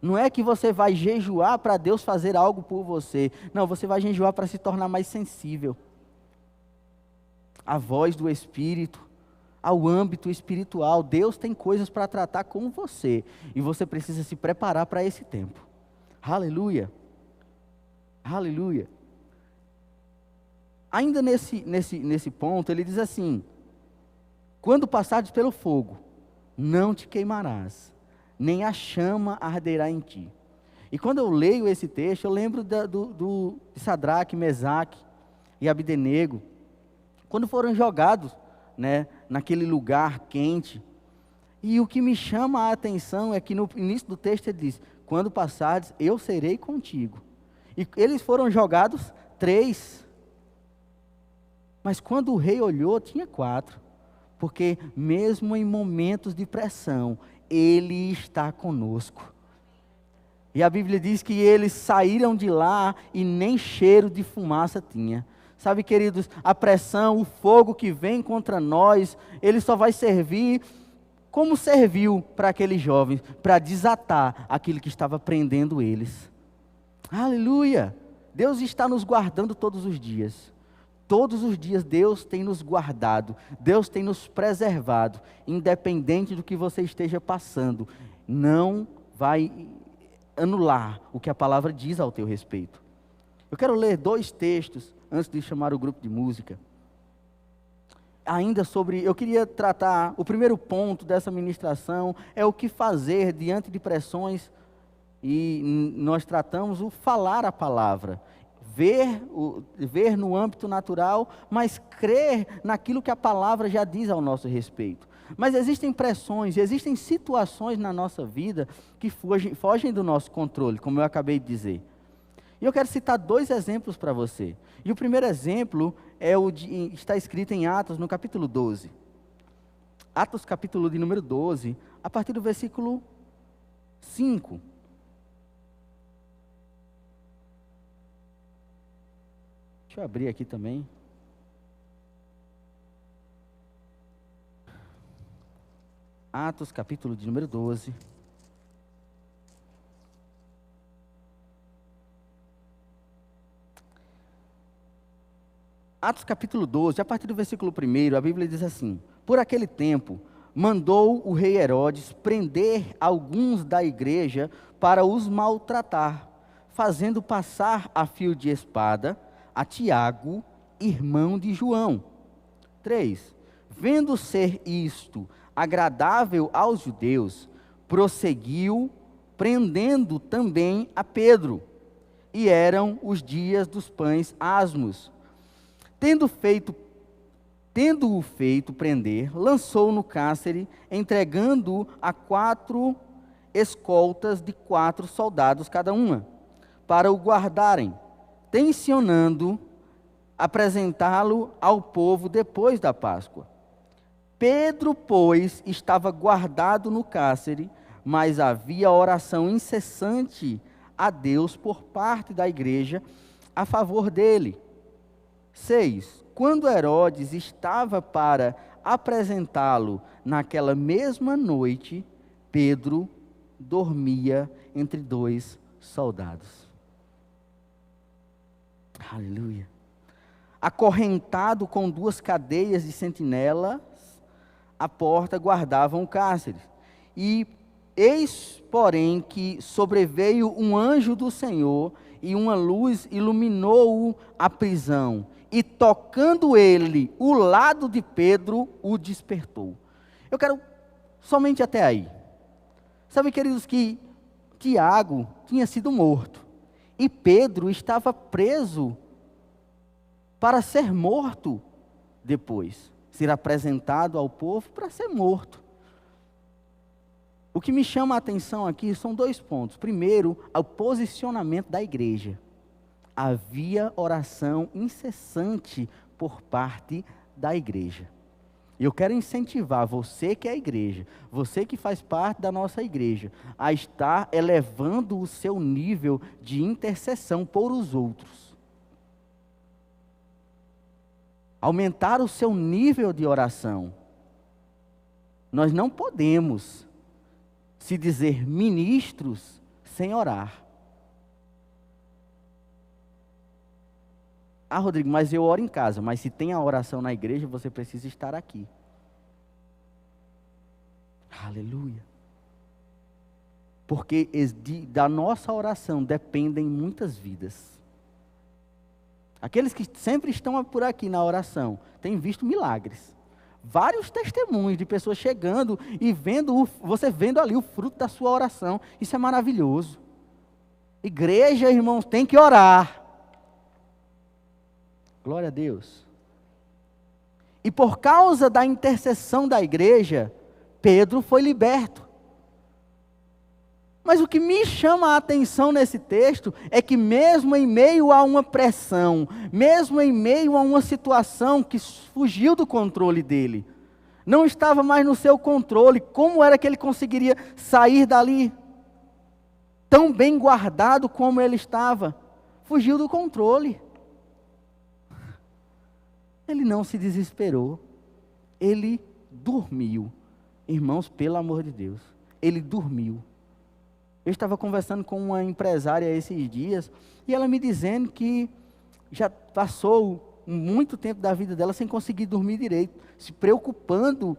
Não é que você vai jejuar para Deus fazer algo por você. Não, você vai jejuar para se tornar mais sensível à voz do Espírito, ao âmbito espiritual. Deus tem coisas para tratar com você. E você precisa se preparar para esse tempo. Aleluia. Aleluia. Ainda nesse ponto, ele diz assim: quando passares pelo fogo, não te queimarás, nem a chama arderá em ti. E quando eu leio esse texto, eu lembro de Sadraque, Mesaque e Abdenego, quando foram jogados, né, naquele lugar quente. E o que me chama a atenção é que no início do texto ele diz: quando passares, eu serei contigo. E eles foram jogados 3. Mas quando o rei olhou, tinha 4. Porque mesmo em momentos de pressão, Ele está conosco. E a Bíblia diz que eles saíram de lá e nem cheiro de fumaça tinha. Sabe, queridos, a pressão, o fogo que vem contra nós, ele só vai servir como serviu para aqueles jovens, para desatar aquilo que estava prendendo eles. Aleluia! Deus está nos guardando todos os dias. Todos os dias Deus tem nos guardado, Deus tem nos preservado, independente do que você esteja passando. Não vai anular o que a palavra diz ao teu respeito. Eu quero ler 2 textos antes de chamar o grupo de música. Ainda eu queria tratar, o primeiro ponto dessa ministração é o que fazer diante de pressões, e nós tratamos o falar a palavra, ver no âmbito natural, mas crer naquilo que a palavra já diz ao nosso respeito. Mas existem pressões, existem situações na nossa vida que fogem do nosso controle, como eu acabei de dizer. E eu quero citar 2 exemplos para você. E o primeiro exemplo está escrito em Atos, no capítulo 12. Atos, capítulo de número 12, a partir do versículo 5. Deixa eu abrir aqui também. Atos, capítulo de número 12. Atos, capítulo 12, a partir do versículo 1, a Bíblia diz assim: por aquele tempo, mandou o rei Herodes prender alguns da igreja para os maltratar, fazendo passar a fio de espada a Tiago, irmão de João. 3. Vendo ser isto agradável aos judeus, prosseguiu, prendendo também a Pedro. E eram os dias dos pães asmos. Tendo-o feito prender, lançou no cárcere, entregando-o a 4 escoltas de 4 soldados cada uma, para o guardarem, tencionando apresentá-lo ao povo depois da Páscoa. Pedro, pois, estava guardado no cárcere, mas havia oração incessante a Deus por parte da igreja a favor dele. 6. Quando Herodes estava para apresentá-lo naquela mesma noite, Pedro dormia entre 2 soldados. Aleluia. Acorrentado com 2 cadeias de sentinelas, a porta guardavam o cárcere. E eis, porém, que sobreveio um anjo do Senhor, e uma luz iluminou a prisão. E tocando ele o lado de Pedro, o despertou. Eu quero somente até aí. Sabe, queridos, que Tiago tinha sido morto. E Pedro estava preso para ser morto depois. Ser apresentado ao povo para ser morto. O que me chama a atenção aqui são 2 pontos. Primeiro, o posicionamento da igreja. Havia oração incessante por parte da igreja. Eu quero incentivar você que é a igreja, você que faz parte da nossa igreja, a estar elevando o seu nível de intercessão por os outros. Aumentar o seu nível de oração. Nós não podemos se dizer ministros sem orar. Ah, Rodrigo, mas eu oro em casa. Mas se tem a oração na igreja, você precisa estar aqui. Aleluia. Porque da nossa oração dependem muitas vidas. Aqueles que sempre estão por aqui na oração, têm visto milagres. Vários testemunhos de pessoas chegando e você vendo ali o fruto da sua oração. Isso é maravilhoso. Igreja, irmãos, tem que orar. Glória a Deus. E por causa da intercessão da igreja, Pedro foi liberto. Mas o que me chama a atenção nesse texto é que mesmo em meio a uma pressão, mesmo em meio a uma situação que fugiu do controle dele, não estava mais no seu controle, como era que ele conseguiria sair dali? Tão bem guardado como ele estava, fugiu do controle. Ele não se desesperou, ele dormiu. Irmãos, pelo amor de Deus, ele dormiu. Eu estava conversando com uma empresária esses dias, e ela me dizendo que já passou muito tempo da vida dela sem conseguir dormir direito, se preocupando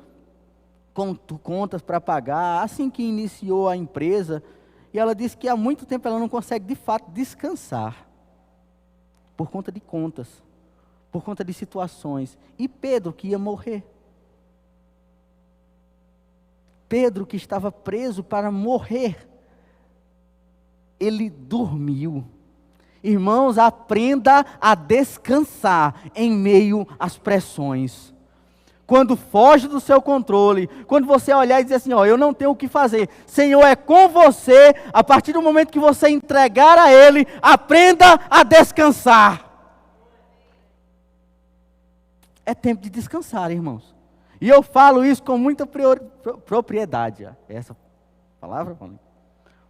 com contas para pagar, assim que iniciou a empresa, E ela disse que há muito tempo ela não consegue de fato descansar. Por conta de contas. Por conta de situações. E Pedro que ia morrer. Pedro que estava preso para morrer. Ele dormiu. Irmãos, aprenda a descansar em meio às pressões. Quando foge do seu controle, quando você olhar e dizer assim, eu não tenho o que fazer, Senhor é com você, a partir do momento que você entregar a Ele, aprenda a descansar. É tempo de descansar, irmãos. E eu falo isso com muita propriedade. Essa palavra, Paulinho?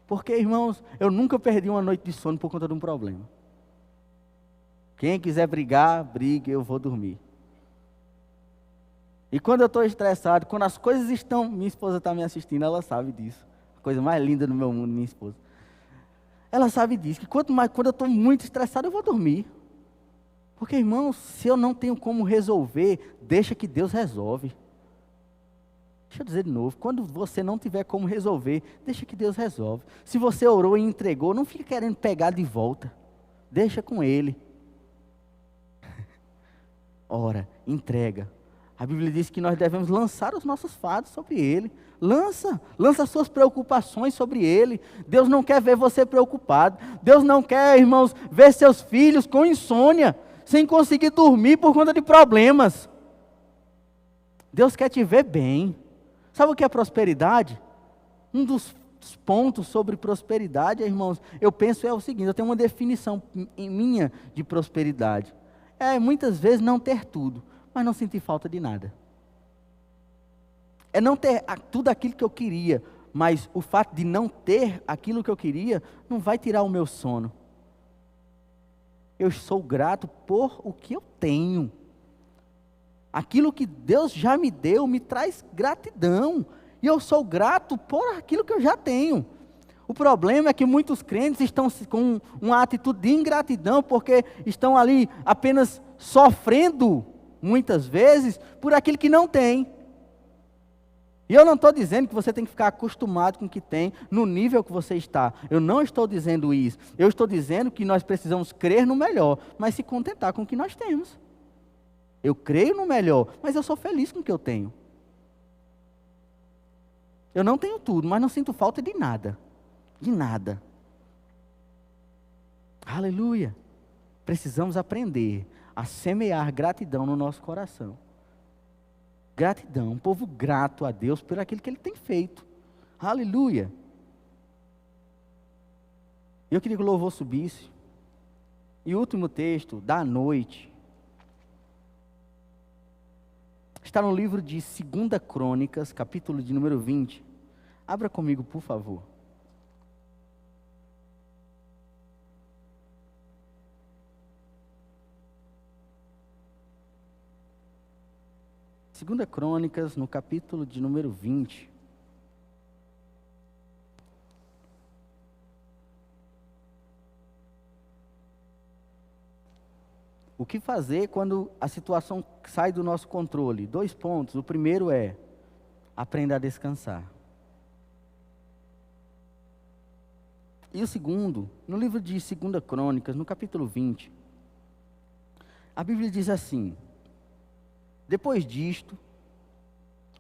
Porque, irmãos, eu nunca perdi uma noite de sono por conta de um problema. Quem quiser brigar, brigue, eu vou dormir. E quando eu estou estressado, quando as coisas estão... Minha esposa está me assistindo, ela sabe disso. A coisa mais linda no meu mundo, minha esposa. Ela sabe disso, que quando eu estou muito estressado, eu vou dormir. Porque, irmãos, se eu não tenho como resolver, deixa que Deus resolve. Deixa eu dizer de novo, quando você não tiver como resolver, deixa que Deus resolve. Se você orou e entregou, não fica querendo pegar de volta. Deixa com Ele. Ora, entrega. A Bíblia diz que nós devemos lançar os nossos fardos sobre Ele. Lança as suas preocupações sobre Ele. Deus não quer ver você preocupado. Deus não quer, irmãos, ver seus filhos com insônia, sem conseguir dormir por conta de problemas. Deus quer te ver bem. Sabe o que é prosperidade? Um dos pontos sobre prosperidade, irmãos, eu penso é o seguinte, eu tenho uma definição minha de prosperidade. É muitas vezes não ter tudo, mas não sentir falta de nada. É não ter tudo aquilo que eu queria, mas o fato de não ter aquilo que eu queria, não vai tirar o meu sono. Eu sou grato por o que eu tenho. Aquilo que Deus já me deu me traz gratidão. E eu sou grato por aquilo que eu já tenho. O problema é que muitos crentes estão com uma atitude de ingratidão, porque estão ali apenas sofrendo, muitas vezes, por aquilo que não tem. E eu não estou dizendo que você tem que ficar acostumado com o que tem, no nível que você está. Eu não estou dizendo isso. Eu estou dizendo que nós precisamos crer no melhor, mas se contentar com o que nós temos. Eu creio no melhor, mas eu sou feliz com o que eu tenho. Eu não tenho tudo, mas não sinto falta de nada. De nada. Aleluia. Precisamos aprender a semear gratidão no nosso coração. Gratidão, um povo grato a Deus por aquilo que Ele tem feito. Aleluia. Eu queria que o louvor subisse. E o último texto, da noite, está no livro de 2 Crônicas, capítulo de número 20. Abra comigo, por favor. Segunda Crônicas, no capítulo de número 20. O que fazer quando a situação sai do nosso controle? 2 pontos. O primeiro é, aprenda a descansar. E o segundo, no livro de 2 Crônicas, no capítulo 20, a Bíblia diz assim: depois disto,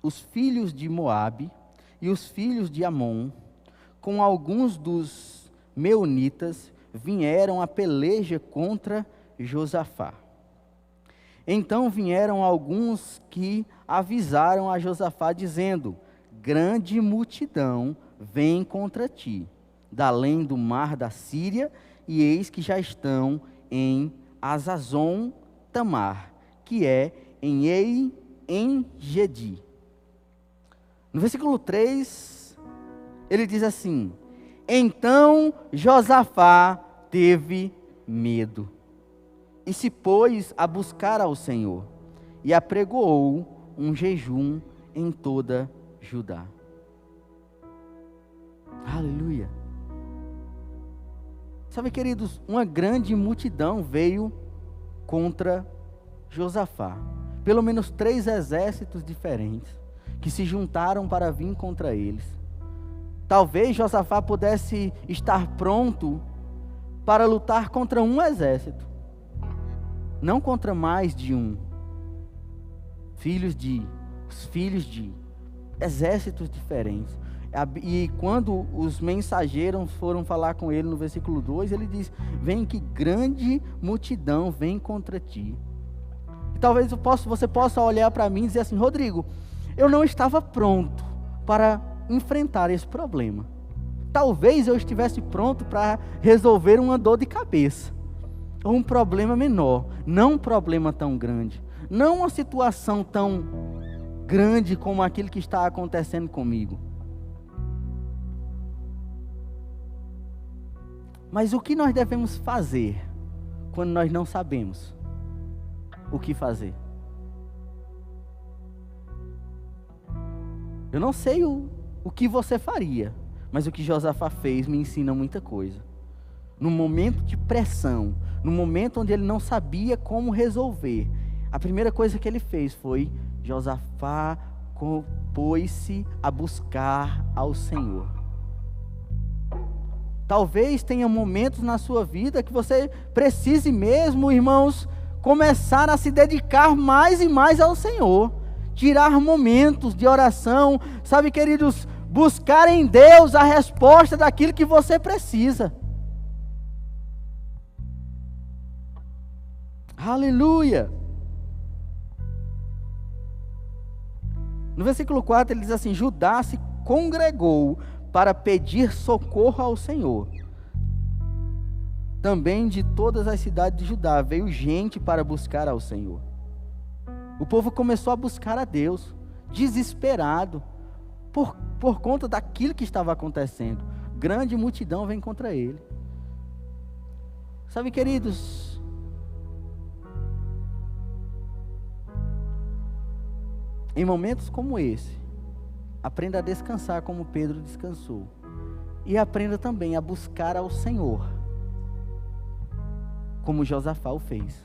os filhos de Moabe e os filhos de Amon, com alguns dos meunitas, vieram a peleja contra Josafá. Então vieram alguns que avisaram a Josafá, dizendo: grande multidão vem contra ti, da além do mar da Síria, e eis que já estão em Azazon Tamar, que é em Engedi. No versículo 3, ele diz assim: então Josafá teve medo, e se pôs a buscar ao Senhor, e apregoou um jejum em toda Judá. Aleluia. Sabe, queridos, uma grande multidão veio contra Josafá. Pelo menos 3 exércitos diferentes que se juntaram para vir contra eles. Talvez Josafá pudesse estar pronto para lutar contra um exército, não contra mais de um. Os filhos de exércitos diferentes. E quando os mensageiros foram falar com ele no versículo 2, ele diz: vem que grande multidão vem contra ti. E talvez você possa olhar para mim e dizer assim: Rodrigo, eu não estava pronto para enfrentar esse problema. Talvez eu estivesse pronto para resolver uma dor de cabeça, ou um problema menor, não um problema tão grande, não uma situação tão grande como aquilo que está acontecendo comigo. Mas o que nós devemos fazer quando nós não sabemos o que fazer? Eu não sei o que você faria, mas o que Josafá fez me ensina muita coisa. No momento de pressão, no momento onde ele não sabia como resolver, a primeira coisa que ele fez foi: Josafá pôs-se a buscar ao Senhor. Talvez tenha momentos na sua vida que você precise mesmo, irmãos, começar a se dedicar mais e mais ao Senhor. Tirar momentos de oração, sabe, queridos, buscar em Deus a resposta daquilo que você precisa. Aleluia! No versículo 4 ele diz assim: Judá se congregou para pedir socorro ao Senhor. Também de todas as cidades de Judá veio gente para buscar ao Senhor. O povo começou a buscar a Deus, desesperado, por conta daquilo que estava acontecendo. Grande multidão vem contra ele. Sabe, queridos, em momentos como esse, aprenda a descansar como Pedro descansou. E aprenda também a buscar ao Senhor, como Josafá o fez.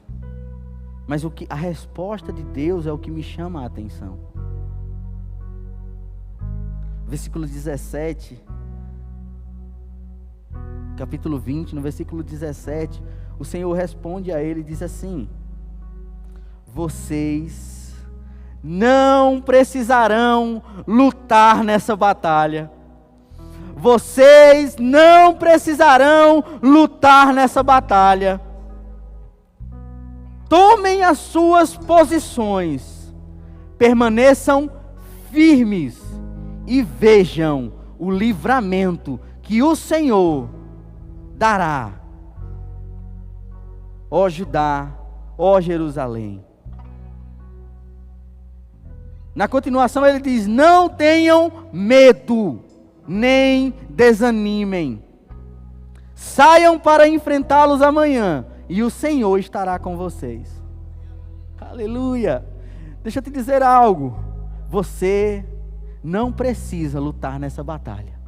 Mas a resposta de Deus é o que me chama a atenção. Versículo 17, capítulo 20, no versículo 17, o Senhor responde a ele e diz assim: vocês não precisarão lutar nessa batalha. Vocês não precisarão lutar nessa batalha. Tomem as suas posições, permaneçam firmes e vejam o livramento que o Senhor dará. Ó Judá, ó Jerusalém. Na continuação ele diz: não tenham medo, nem desanimem. Saiam para enfrentá-los amanhã, e o Senhor estará com vocês. Aleluia! Deixa eu te dizer algo. Você não precisa lutar nessa batalha.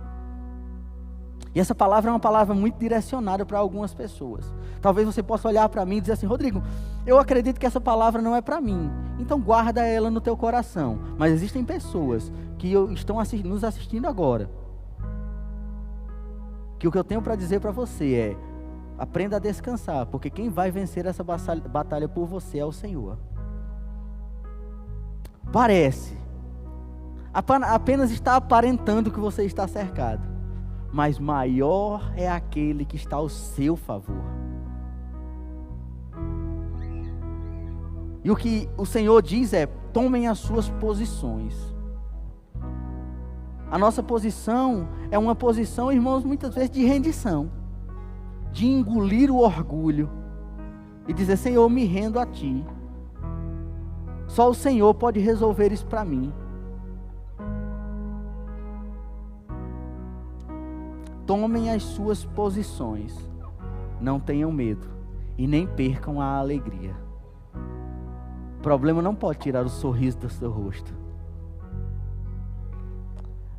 E essa palavra é uma palavra muito direcionada para algumas pessoas. Talvez você possa olhar para mim e dizer assim: Rodrigo, eu acredito que essa palavra não é para mim. Então guarda ela no teu coração. Mas existem pessoas que estão nos assistindo agora, que o que eu tenho para dizer para você é: aprenda a descansar, porque quem vai vencer essa batalha por você é o Senhor. Parece, apenas está aparentando que você está cercado, mas maior é aquele que está ao seu favor. E o que o Senhor diz é: tomem as suas posições. A nossa posição é uma posição, irmãos, muitas vezes de rendição, de engolir o orgulho e dizer: Senhor, me rendo a Ti. Só o Senhor pode resolver isso para mim. Tomem as suas posições, não tenham medo e nem percam a alegria. O problema não pode tirar o sorriso do seu rosto.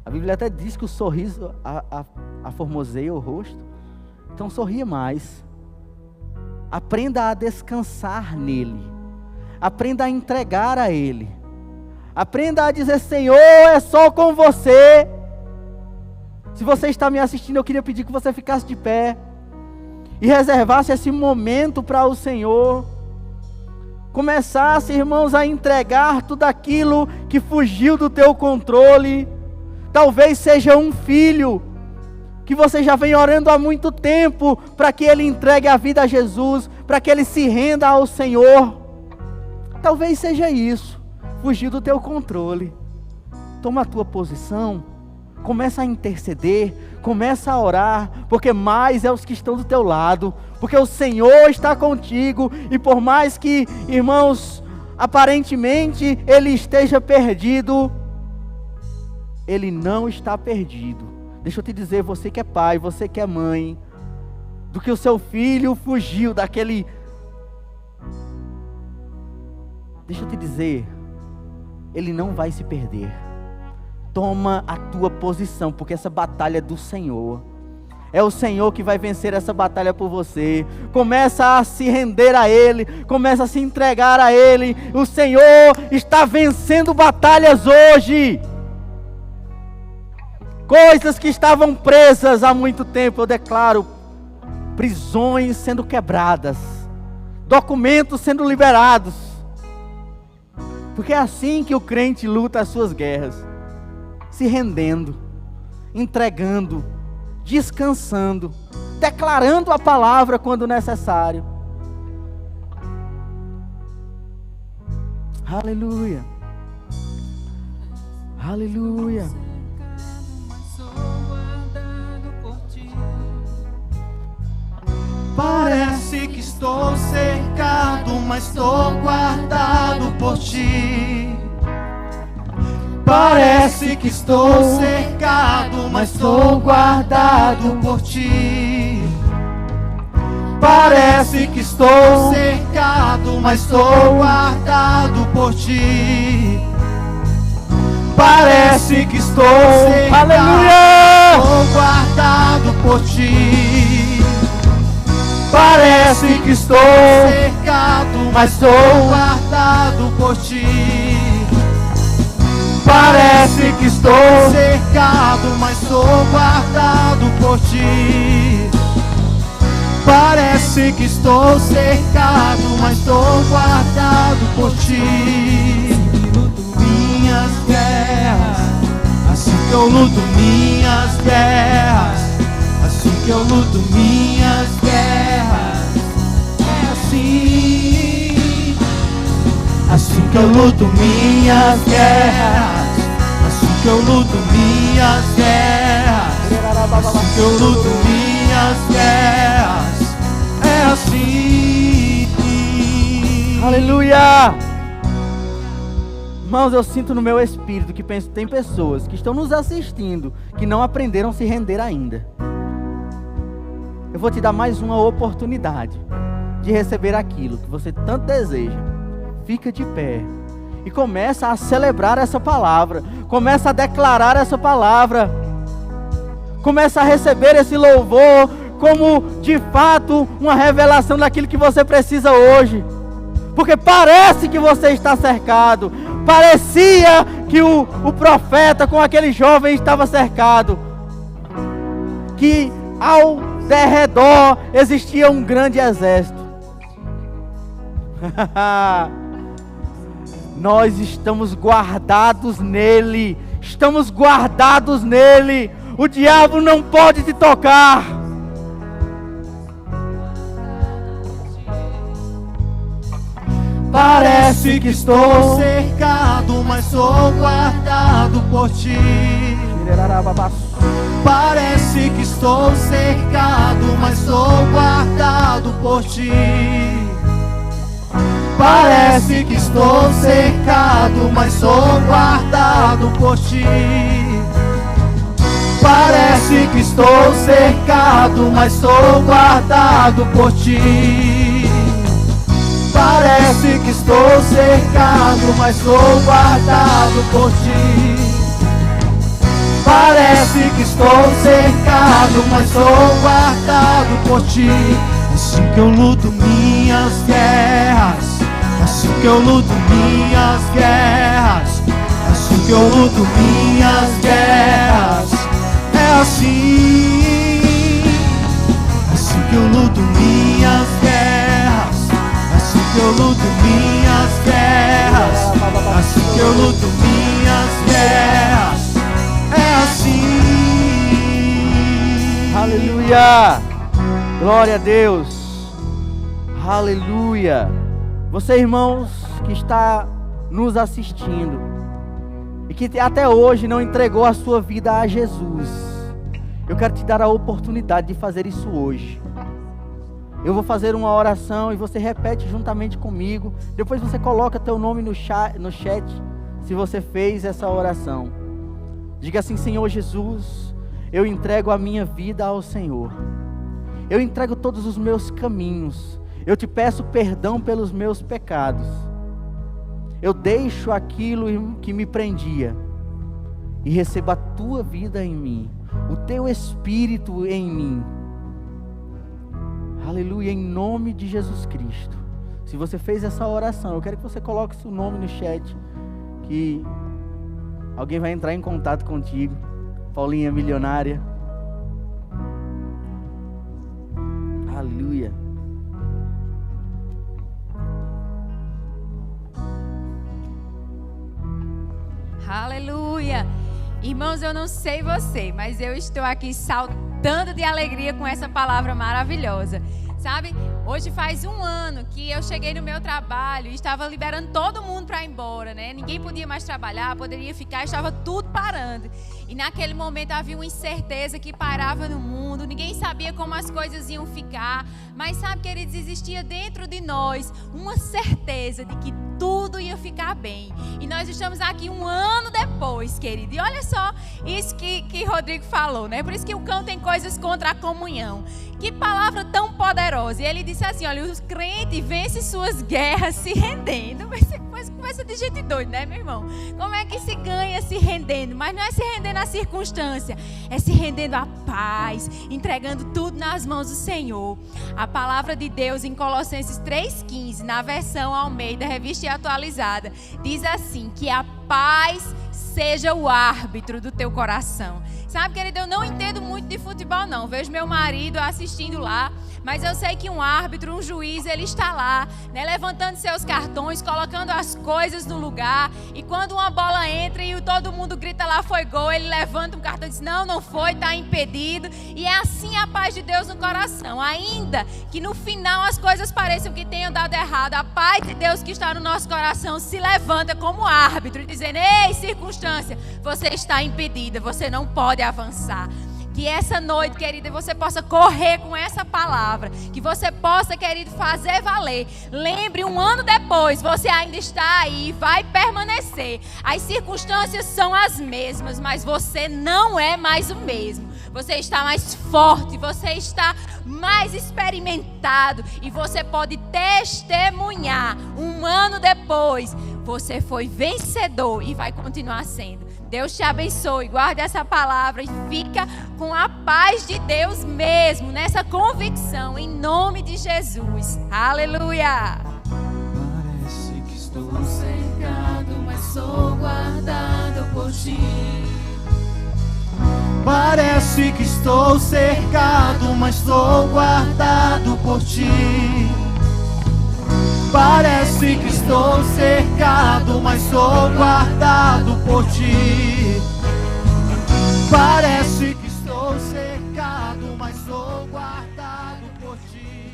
A Bíblia até diz que o sorriso aformoseia o rosto. Então sorria mais. Aprenda a descansar nele. Aprenda a entregar a Ele. Aprenda a dizer: Senhor, é só com você. Se você está me assistindo, eu queria pedir que você ficasse de pé e reservasse esse momento para o Senhor. Começasse, irmãos, a entregar tudo aquilo que fugiu do teu controle. Talvez seja um filho que você já vem orando há muito tempo para que ele entregue a vida a Jesus, para que ele se renda ao Senhor. Talvez seja isso, fugiu do teu controle. Toma a tua posição, começa a interceder, começa a orar, porque mais é os que estão do teu lado, porque o Senhor está contigo, e por mais que, irmãos, aparentemente ele esteja perdido, ele não está perdido. Deixa eu te dizer, você que é pai, você que é mãe, do que o seu filho fugiu daquele... Deixa eu te dizer, ele não vai se perder. Toma a tua posição, porque essa batalha é do Senhor. É o Senhor que vai vencer essa batalha por você. Começa a se render a Ele, começa a se entregar a Ele. O Senhor está vencendo batalhas hoje. Coisas que estavam presas há muito tempo, eu declaro, prisões sendo quebradas, documentos sendo liberados. Porque é assim que o crente luta as suas guerras. Se rendendo, entregando, descansando, declarando a palavra quando necessário. Aleluia. Aleluia. Parece que estou cercado, mas estou guardado por ti. Parece que estou cercado, mas estou guardado por ti. Parece que estou cercado, mas estou guardado por ti. Parece que estou cercado, estou guardado por ti. Parece que estou cercado, mas estou guardado por ti. Parece que estou cercado, mas estou guardado por ti. Parece que estou cercado, mas estou guardado por ti. Luto minhas guerras, assim que eu luto minhas guerras, assim que eu luto minhas guerras, é assim. Assim que eu luto minhas guerras, assim que eu luto minhas guerras, assim que eu luto minhas guerras, é assim. Aleluia! Irmãos, eu sinto no meu espírito que tem pessoas que estão nos assistindo que não aprenderam a se render ainda. Eu vou te dar mais uma oportunidade de receber aquilo que você tanto deseja. Fica de pé e começa a celebrar essa palavra, começa a declarar essa palavra, começa a receber esse louvor como de fato uma revelação daquilo que você precisa hoje. Porque parece que você está cercado, parecia que o profeta com aquele jovem estava cercado, que ao derredor existia um grande exército. Nós estamos guardados nele, estamos guardados nele. O diabo não pode te tocar. Parece que estou cercado, mas sou guardado por ti. Parece que estou cercado, mas sou guardado por ti. Parece que estou cercado, mas sou guardado por ti. Parece que estou cercado, mas sou guardado por ti. Parece que estou cercado, mas sou guardado por ti. Parece que estou cercado, mas sou guardado por ti. Assim que eu luto minhas guerras, assim que eu luto minhas guerras, assim que eu luto minhas guerras, é assim que eu luto minhas guerras, assim que eu luto minhas guerras, assim que eu luto minhas guerras, é assim. Aleluia! Glória a Deus! Aleluia! Você, irmãos, que está nos assistindo e que até hoje não entregou a sua vida a Jesus, eu quero te dar a oportunidade de fazer isso hoje. Eu vou fazer uma oração e você repete juntamente comigo. Depois você coloca teu nome no chat, se você fez essa oração. Diga assim: Senhor Jesus, eu entrego a minha vida ao Senhor. Eu entrego todos os meus caminhos. Eu te peço perdão pelos meus pecados. Eu deixo aquilo que me prendia e recebo a tua vida em mim, o teu Espírito em mim. Aleluia, em nome de Jesus Cristo. Se você fez essa oração, eu quero que você coloque seu nome no chat, que alguém vai entrar em contato contigo. Paulinha Milionária. Aleluia. Aleluia. Irmãos, eu não sei você, mas eu estou aqui saltando de alegria com essa palavra maravilhosa. Sabe, hoje faz 1 ano que eu cheguei no meu trabalho e estava liberando todo mundo para ir embora, né? Ninguém podia mais trabalhar, poderia ficar, estava tudo parando. E naquele momento havia uma incerteza que pairava no mundo, ninguém sabia como as coisas iam ficar. Mas sabe, queridos, existia dentro de nós uma certeza de que tudo ia ficar bem. E nós estamos aqui 1 ano depois, querido. E olha só isso que Rodrigo falou, né? Por isso que o cão tem coisas contra a comunhão. Que palavra tão poderosa. E ele disse assim, olha, os crentes vencem suas guerras se rendendo. Mas conversa de gente doida, né, meu irmão? Como é que se ganha se rendendo? Mas não é se rendendo à circunstância, é se rendendo à paz, entregando tudo nas mãos do Senhor. A palavra de Deus em Colossenses 3,15, na versão Almeida, revista e atualizada, diz assim, que a paz seja o árbitro do teu coração. Sabe, querido, eu não entendo muito de futebol, não. Vejo meu marido assistindo lá, mas eu sei que um árbitro, um juiz, ele está lá, né, levantando seus cartões, colocando as coisas no lugar. E quando uma bola entra e todo mundo grita lá, foi gol, ele levanta um cartão e diz, não foi, está impedido. E é assim a paz de Deus no coração. Ainda que no final as coisas pareçam que tenham dado errado, a paz de Deus que está no nosso coração se levanta como árbitro, dizendo, ei, circunstância, você está impedida, você não pode avançar. Que essa noite, querida, você possa correr com essa palavra. Que você possa, querido, fazer valer. Lembre, 1 ano depois, você ainda está aí, vai permanecer. As circunstâncias são as mesmas, mas você não é mais o mesmo. Você está mais forte, você está mais experimentado. E você pode testemunhar, 1 ano depois, você foi vencedor e vai continuar sendo. Deus te abençoe, guarde essa palavra e fica com a paz de Deus mesmo, nessa convicção, em nome de Jesus. Aleluia! Parece que estou cercado, mas sou guardado por ti. Parece que estou cercado, mas sou guardado por ti. Parece que estou cercado, mas sou guardado por ti. Parece que estou cercado, mas sou guardado por ti.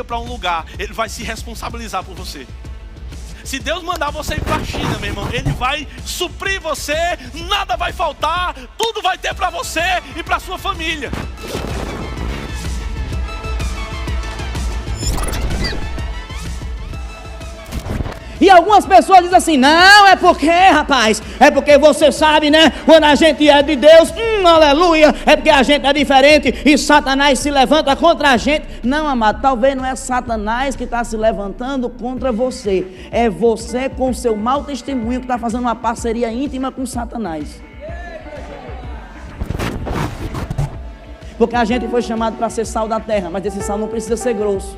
Para um lugar, ele vai se responsabilizar por você. Se Deus mandar você ir para a China, meu irmão, ele vai suprir você, nada vai faltar, tudo vai ter para você e para sua família. E algumas pessoas dizem assim: não, é porque, rapaz, é porque você sabe, né? Quando a gente é de Deus, aleluia, é porque a gente é diferente e Satanás se levanta contra a gente. Não, amado, talvez não é Satanás que está se levantando contra você, é você com o seu mau testemunho que está fazendo uma parceria íntima com Satanás. Porque a gente foi chamado para ser sal da terra, mas esse sal não precisa ser grosso.